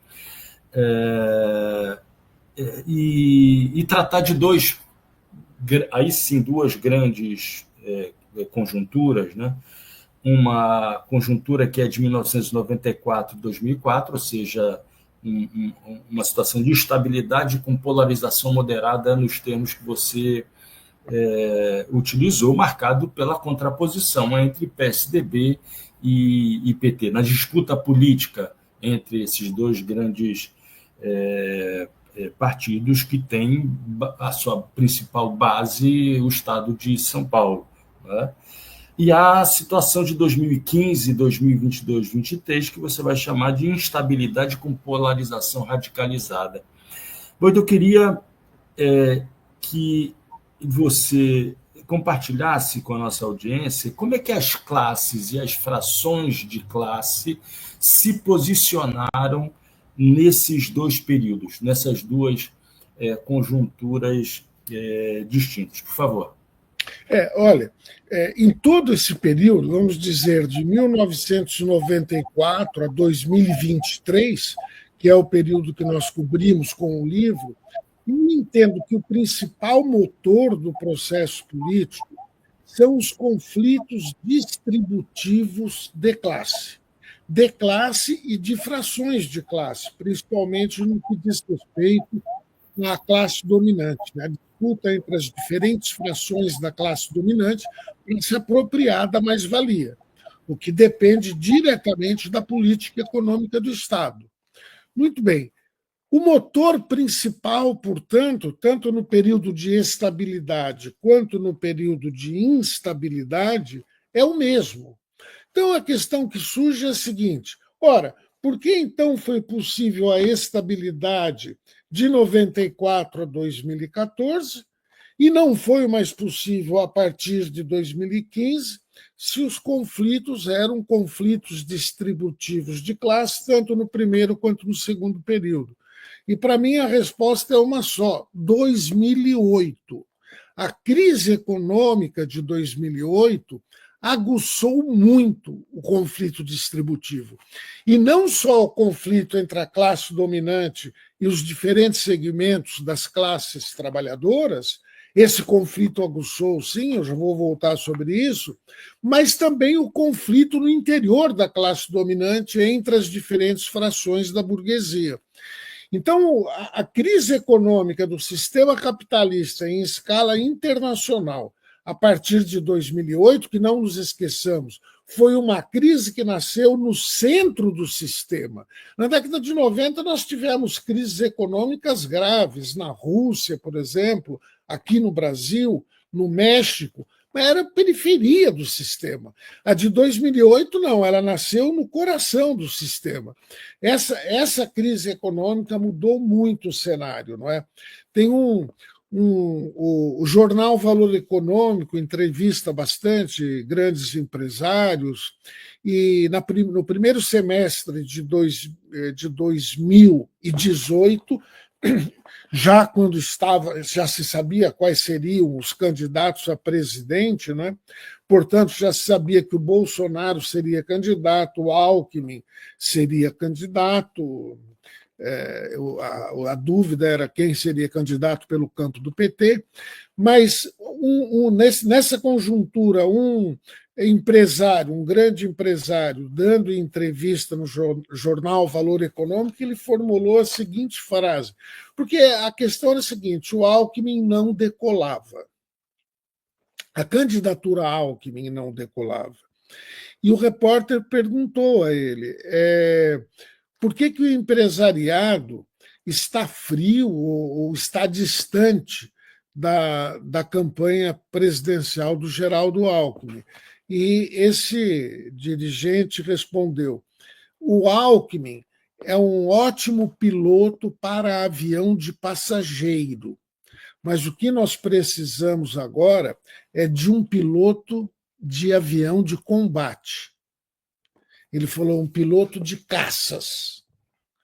e tratar de duas grandes conjunturas, né? Uma conjuntura que é de 1994 e 2004, ou seja, uma situação de estabilidade com polarização moderada nos termos que você utilizou, marcado pela contraposição entre PSDB e PT. Na disputa política entre esses dois grandes partidos que têm a sua principal base o estado de São Paulo. Né? E a situação de 2015, 2022, 2023, que você vai chamar de instabilidade com polarização radicalizada. Pois eu queria que você compartilhasse com a nossa audiência como é que as classes e as frações de classe se posicionaram nesses dois períodos, nessas duas conjunturas distintas. Por favor. Olha, em todo esse período, vamos dizer, de 1994 a 2023, que é o período que nós cobrimos com o livro, eu entendo que o principal motor do processo político são os conflitos distributivos de classe e de frações de classe, principalmente no que diz respeito à classe dominante, né? A disputa entre as diferentes frações da classe dominante para se apropriar da mais-valia, o que depende diretamente da política econômica do Estado. Muito bem. O motor principal, portanto, tanto no período de estabilidade quanto no período de instabilidade, é o mesmo. Então, a questão que surge é a seguinte: ora, por que então foi possível a estabilidade de 94 a 2014 e não foi mais possível a partir de 2015, se os conflitos eram conflitos distributivos de classe, tanto no primeiro quanto no segundo período. E, para mim, a resposta é uma só: 2008. A crise econômica de 2008 aguçou muito o conflito distributivo. E não só o conflito entre a classe dominante e os diferentes segmentos das classes trabalhadoras, esse conflito aguçou, sim, eu já vou voltar sobre isso, mas também o conflito no interior da classe dominante entre as diferentes frações da burguesia. Então, a crise econômica do sistema capitalista em escala internacional, a partir de 2008, que não nos esqueçamos, foi uma crise que nasceu no centro do sistema. Na década de 90, nós tivemos crises econômicas graves, na Rússia, por exemplo, aqui no Brasil, no México, mas era periferia do sistema. A de 2008, não, ela nasceu no coração do sistema. Essa crise econômica mudou muito o cenário, não é? Tem o jornal Valor Econômico entrevista bastante grandes empresários, e no primeiro semestre de 2018, já quando já se sabia quais seriam os candidatos a presidente, né? Portanto, já se sabia que o Bolsonaro seria candidato, o Alckmin seria candidato, a dúvida era quem seria candidato pelo campo do PT, mas nessa conjuntura, um grande empresário, dando entrevista no jornal Valor Econômico, ele formulou a seguinte frase, porque a questão era a seguinte: o Alckmin não decolava. A candidatura Alckmin não decolava. E o repórter perguntou a ele, por que o empresariado está frio ou está distante da campanha presidencial do Geraldo Alckmin? E esse dirigente respondeu: o Alckmin é um ótimo piloto para avião de passageiro, mas o que nós precisamos agora é de um piloto de avião de combate. Ele falou: um piloto de caças,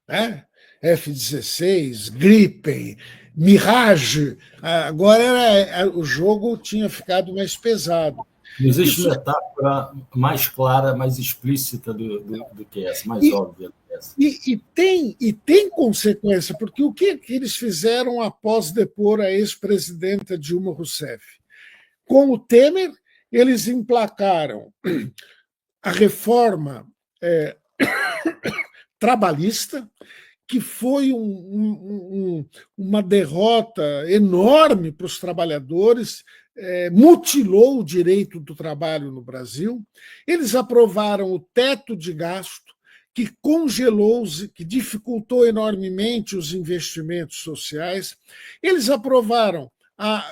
né? F-16, Gripen, Mirage. Agora o jogo tinha ficado mais pesado. Não existe metáfora mais clara, mais explícita do que essa, mais óbvia do que essa. E tem consequência, porque o que eles fizeram após depor a ex-presidenta Dilma Rousseff? Com o Temer, eles emplacaram a reforma trabalhista, que foi uma derrota enorme para os trabalhadores, mutilou o direito do trabalho no Brasil. Eles aprovaram o teto de gasto, que congelou, que dificultou enormemente os investimentos sociais. Eles aprovaram,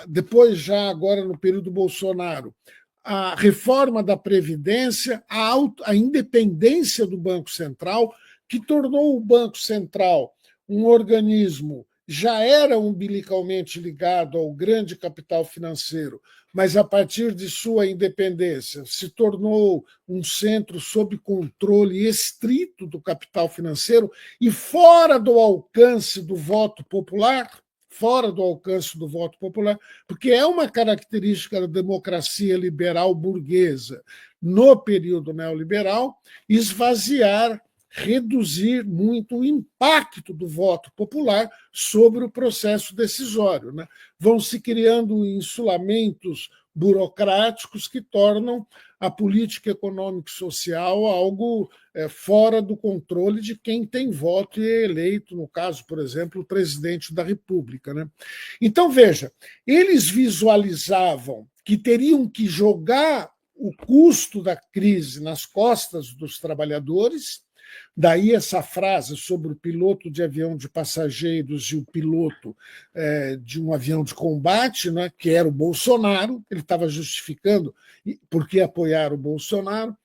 depois já agora no período Bolsonaro, a reforma da Previdência, a independência do Banco Central, que tornou o Banco Central um organismo, já era umbilicalmente ligado ao grande capital financeiro, mas a partir de sua independência se tornou um centro sob controle estrito do capital financeiro e fora do alcance do voto popular, porque é uma característica da democracia liberal burguesa no período neoliberal esvaziar, reduzir muito o impacto do voto popular sobre o processo decisório, né? Vão se criando insulamentos burocráticos que tornam a política econômica e social algo fora do controle de quem tem voto e é eleito, no caso, por exemplo, o presidente da República, né? Então, veja, eles visualizavam que teriam que jogar o custo da crise nas costas dos trabalhadores. Daí essa frase sobre o piloto de avião de passageiros e o piloto de um avião de combate, né, que era o Bolsonaro. Ele estava justificando por que apoiar o Bolsonaro.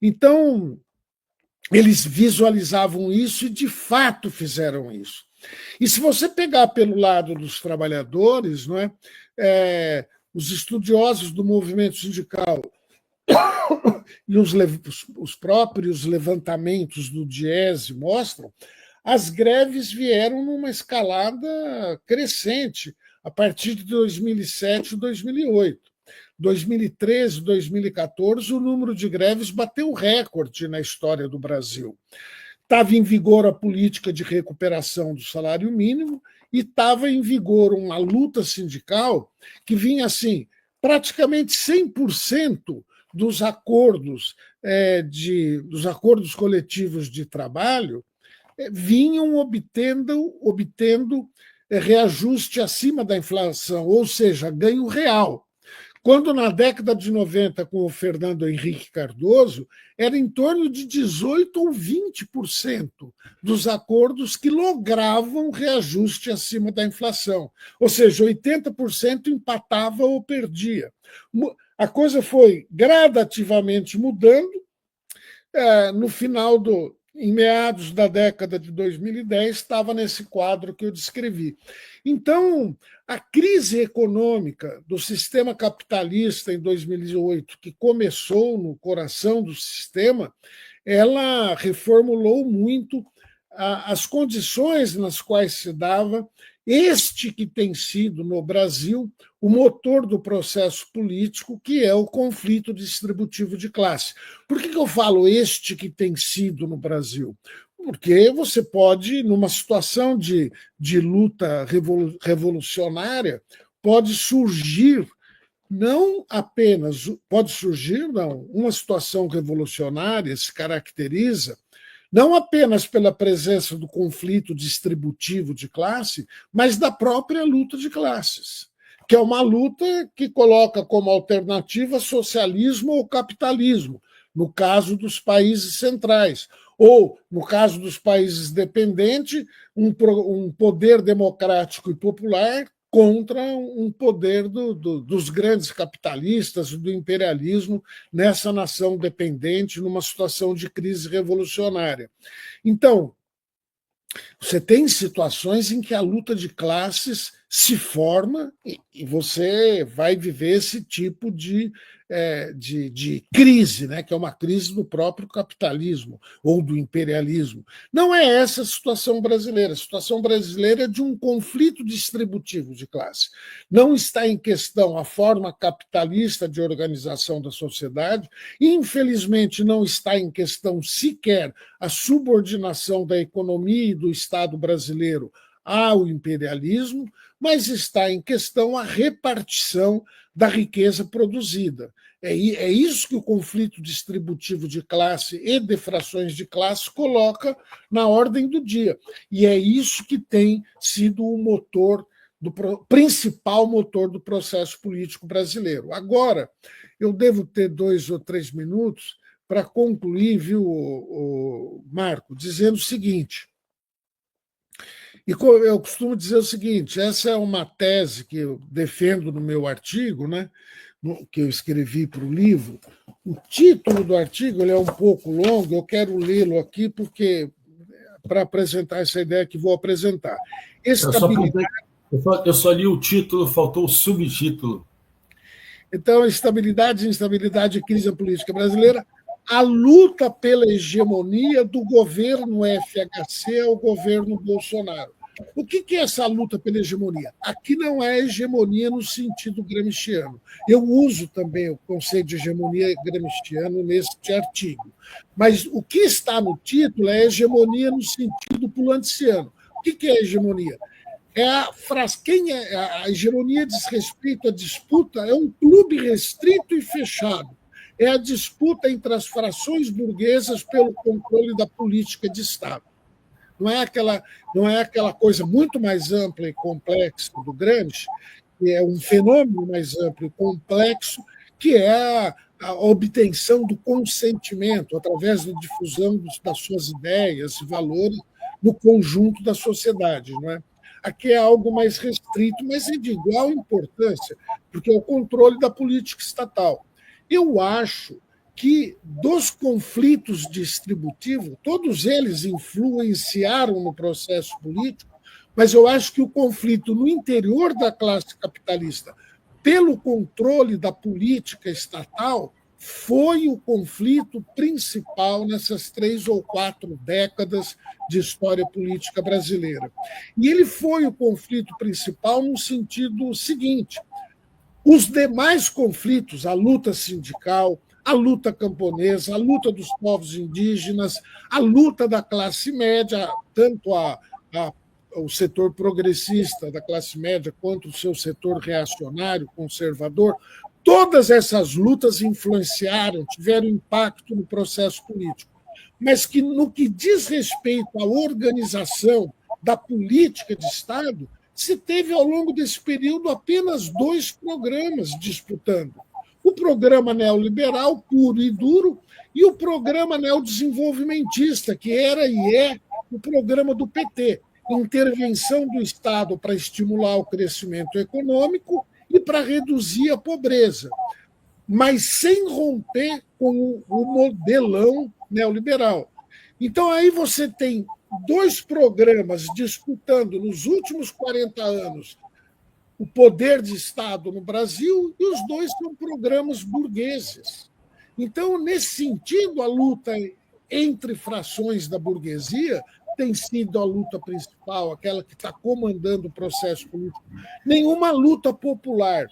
Então, eles visualizavam isso e, de fato, fizeram isso. E se você pegar pelo lado dos trabalhadores, não é, os estudiosos do movimento sindical e os próprios levantamentos do Diese mostram, as greves vieram numa escalada crescente a partir de 2007 e 2008. 2013, 2014, o número de greves bateu recorde na história do Brasil. Estava em vigor a política de recuperação do salário mínimo e estava em vigor uma luta sindical que vinha assim, praticamente 100% dos acordos dos acordos coletivos de trabalho vinham obtendo reajuste acima da inflação, ou seja, ganho real. Quando na década de 90, com o Fernando Henrique Cardoso, era em torno de 18% ou 20% dos acordos que logravam reajuste acima da inflação. Ou seja, 80% empatava ou perdia. A coisa foi gradativamente mudando. No final em meados da década de 2010, estava nesse quadro que eu descrevi. Então, a crise econômica do sistema capitalista em 2008, que começou no coração do sistema, ela reformulou muito as condições nas quais se dava este que tem sido, no Brasil, o motor do processo político, que é o conflito distributivo de classe. Por que eu falo este que tem sido no Brasil? Porque você pode, numa situação de luta revolucionária, pode surgir uma situação revolucionária se caracteriza não apenas pela presença do conflito distributivo de classe, mas da própria luta de classes, que é uma luta que coloca como alternativa socialismo ou capitalismo, no caso dos países centrais, ou, no caso dos países dependentes, um poder democrático e popular contra um poder dos grandes capitalistas, do imperialismo, nessa nação dependente, numa situação de crise revolucionária. Então, você tem situações em que a luta de classes se forma e você vai viver esse tipo de crise, né, que é uma crise do próprio capitalismo ou do imperialismo. Não é essa a situação brasileira. A situação brasileira é de um conflito distributivo de classe. Não está em questão a forma capitalista de organização da sociedade, e, infelizmente, não está em questão sequer a subordinação da economia e do Estado brasileiro ao imperialismo, mas está em questão a repartição da riqueza produzida. É isso que o conflito distributivo de classe e defrações de classe coloca na ordem do dia. E é isso que tem sido o principal motor do processo político brasileiro. Agora, eu devo ter 2 ou 3 minutos para concluir, viu, Marco, dizendo o seguinte. E eu costumo dizer o seguinte: essa é uma tese que eu defendo no meu artigo, né, que eu escrevi para o livro. O título do artigo ele é um pouco longo, eu quero lê-lo aqui para apresentar essa ideia que vou apresentar. Eu só li o título, faltou o subtítulo. Então, estabilidade, instabilidade e crise política brasileira, a luta pela hegemonia do governo FHC ao governo Bolsonaro. O que é essa luta pela hegemonia? Aqui não é hegemonia no sentido gramsciano. Eu uso também o conceito de hegemonia gramsciano neste artigo. Mas o que está no título é hegemonia no sentido pulanciano. O que é hegemonia? A hegemonia diz respeito à disputa, é um clube restrito e fechado. É a disputa entre as frações burguesas pelo controle da política de Estado. Não é aquela coisa muito mais ampla e complexa do Gramsci, que é um fenômeno mais amplo e complexo, que é a obtenção do consentimento através da difusão das suas ideias e valores no conjunto da sociedade. Não é? Aqui é algo mais restrito, mas é de igual importância, porque é o controle da política estatal. Eu acho que dos conflitos distributivos, todos eles influenciaram no processo político, mas eu acho que o conflito no interior da classe capitalista, pelo controle da política estatal, foi o conflito principal nessas 3 ou 4 décadas de história política brasileira. E ele foi o conflito principal no sentido seguinte: os demais conflitos, a luta sindical, a luta camponesa, a luta dos povos indígenas, a luta da classe média, tanto o setor progressista da classe média quanto o seu setor reacionário, conservador, todas essas lutas influenciaram, tiveram impacto no processo político. Mas que, no que diz respeito à organização da política de Estado, se teve, ao longo desse período, apenas 2 programas disputando. O programa neoliberal puro e duro e o programa neodesenvolvimentista, que era e é o programa do PT, intervenção do Estado para estimular o crescimento econômico e para reduzir a pobreza, mas sem romper com o modelão neoliberal. Então, aí você tem 2 programas disputando, nos últimos 40 anos, o poder de Estado no Brasil, e os 2 são programas burgueses. Então, nesse sentido, a luta entre frações da burguesia tem sido a luta principal, aquela que está comandando o processo político. Nenhuma luta popular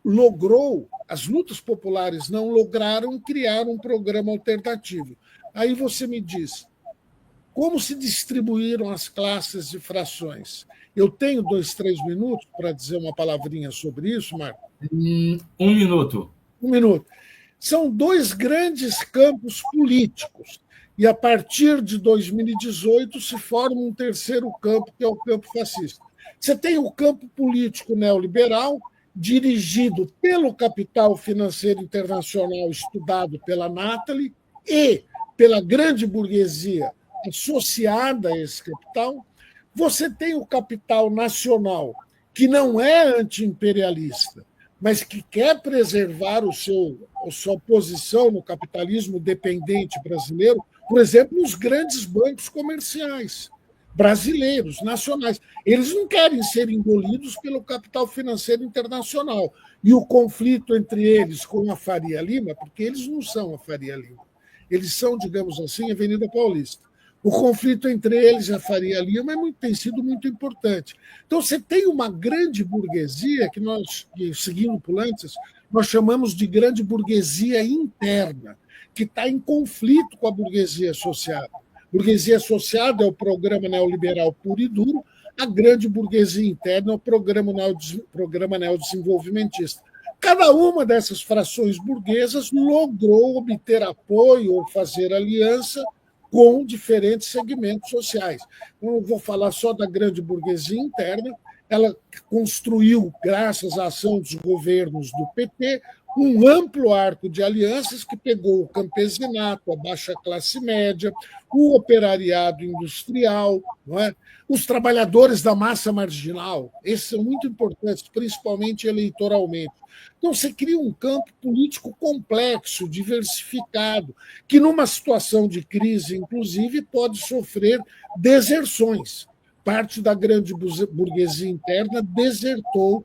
logrou, as lutas populares não lograram criar um programa alternativo. Aí você me diz, como se distribuíram as classes de frações? Eu tenho 2, 3 minutos para dizer uma palavrinha sobre isso, Marco? 1 minuto. 1 minuto. São 2 grandes campos políticos. E, a partir de 2018, se forma um terceiro campo, que é o campo fascista. Você tem o campo político neoliberal, dirigido pelo capital financeiro internacional, estudado pela Nathalie, e pela grande burguesia associada a esse capital. Você tem o capital nacional, que não é anti-imperialista, mas que quer preservar a sua posição no capitalismo dependente brasileiro, por exemplo, nos grandes bancos comerciais brasileiros, nacionais. Eles não querem ser engolidos pelo capital financeiro internacional. E o conflito entre eles com a Faria Lima, porque eles não são a Faria Lima, eles são, digamos assim, a Avenida Paulista. O conflito entre eles e a Faria Lima tem sido muito importante. Então, você tem uma grande burguesia, que nós, seguindo Pulantzas, nós chamamos de grande burguesia interna, que está em conflito com a burguesia associada. Burguesia associada é o programa neoliberal puro e duro, a grande burguesia interna é o programa neodesenvolvimentista. Cada uma dessas frações burguesas logrou obter apoio ou fazer aliança com diferentes segmentos sociais. Eu não vou falar só da grande burguesia interna, ela construiu, graças à ação dos governos do PT, um amplo arco de alianças que pegou o campesinato, a baixa classe média, o operariado industrial, não é? Os trabalhadores da massa marginal. Esses são muito importantes, principalmente eleitoralmente. Então, você cria um campo político complexo, diversificado, que, numa situação de crise, inclusive, pode sofrer deserções. Parte da grande burguesia interna desertou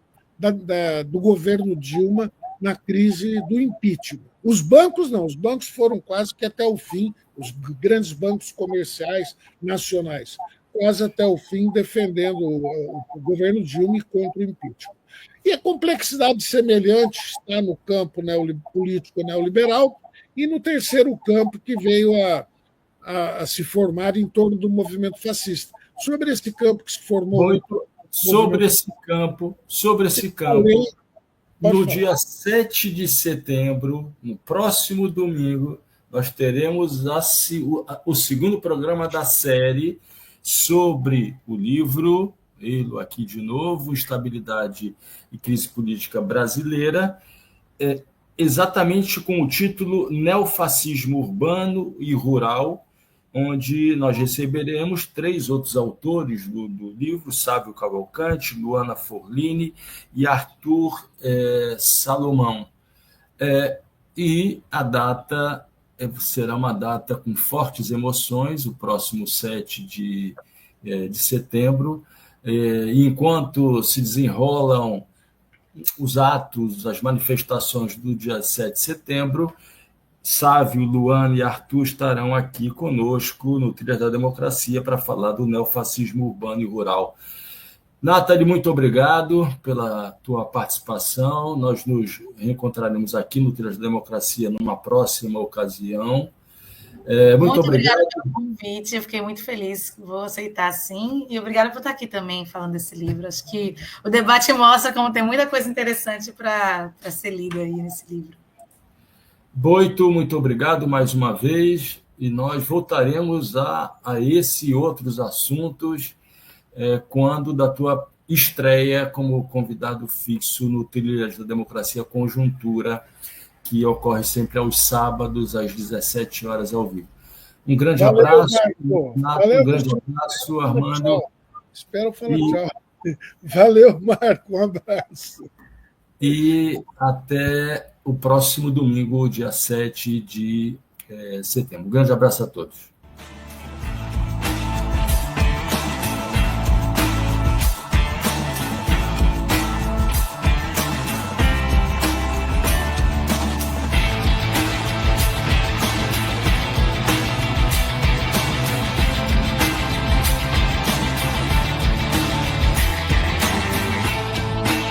do governo Dilma na crise do impeachment. Os bancos não, os bancos foram quase que até o fim, os grandes bancos comerciais nacionais, quase até o fim defendendo o governo Dilma contra o impeachment. E a complexidade semelhante está no campo político neoliberal e no terceiro campo que veio a se formar em torno do movimento fascista. Sobre esse campo que se formou... Sobre esse campo, no dia 7 de setembro, no próximo domingo, nós teremos o segundo programa da série sobre o livro, aqui de novo, Estabilidade e Crise Política Brasileira, exatamente com o título Neofascismo Urbano e Rural, onde nós receberemos 3 outros autores do livro, Sávio Cavalcante, Luana Forlini e Arthur Salomão. E a data será uma data com fortes emoções, o próximo 7 de de setembro. Enquanto se desenrolam os atos, as manifestações do dia 7 de setembro, Sávio, Luana e Arthur estarão aqui conosco no Trilhas da Democracia para falar do neofascismo urbano e rural. Nathalie, muito obrigado pela tua participação. Nós nos reencontraremos aqui no Trilhas da Democracia numa próxima ocasião. Muito obrigado pelo convite, eu fiquei muito feliz, vou aceitar sim, e obrigada por estar aqui também falando desse livro. Acho que o debate mostra como tem muita coisa interessante para ser lida aí nesse livro. Boito, muito obrigado mais uma vez, e nós voltaremos a esse e outros assuntos quando da tua estreia como convidado fixo no Trilhas da Democracia Conjuntura, que ocorre sempre aos sábados, às 17 horas, ao vivo. Um grande abraço, Renato, um grande abraço, Armando. Tchau. Espero falar tchau. Valeu, Marco, um abraço. E até o próximo domingo, dia 7 de setembro. Um grande abraço a todos.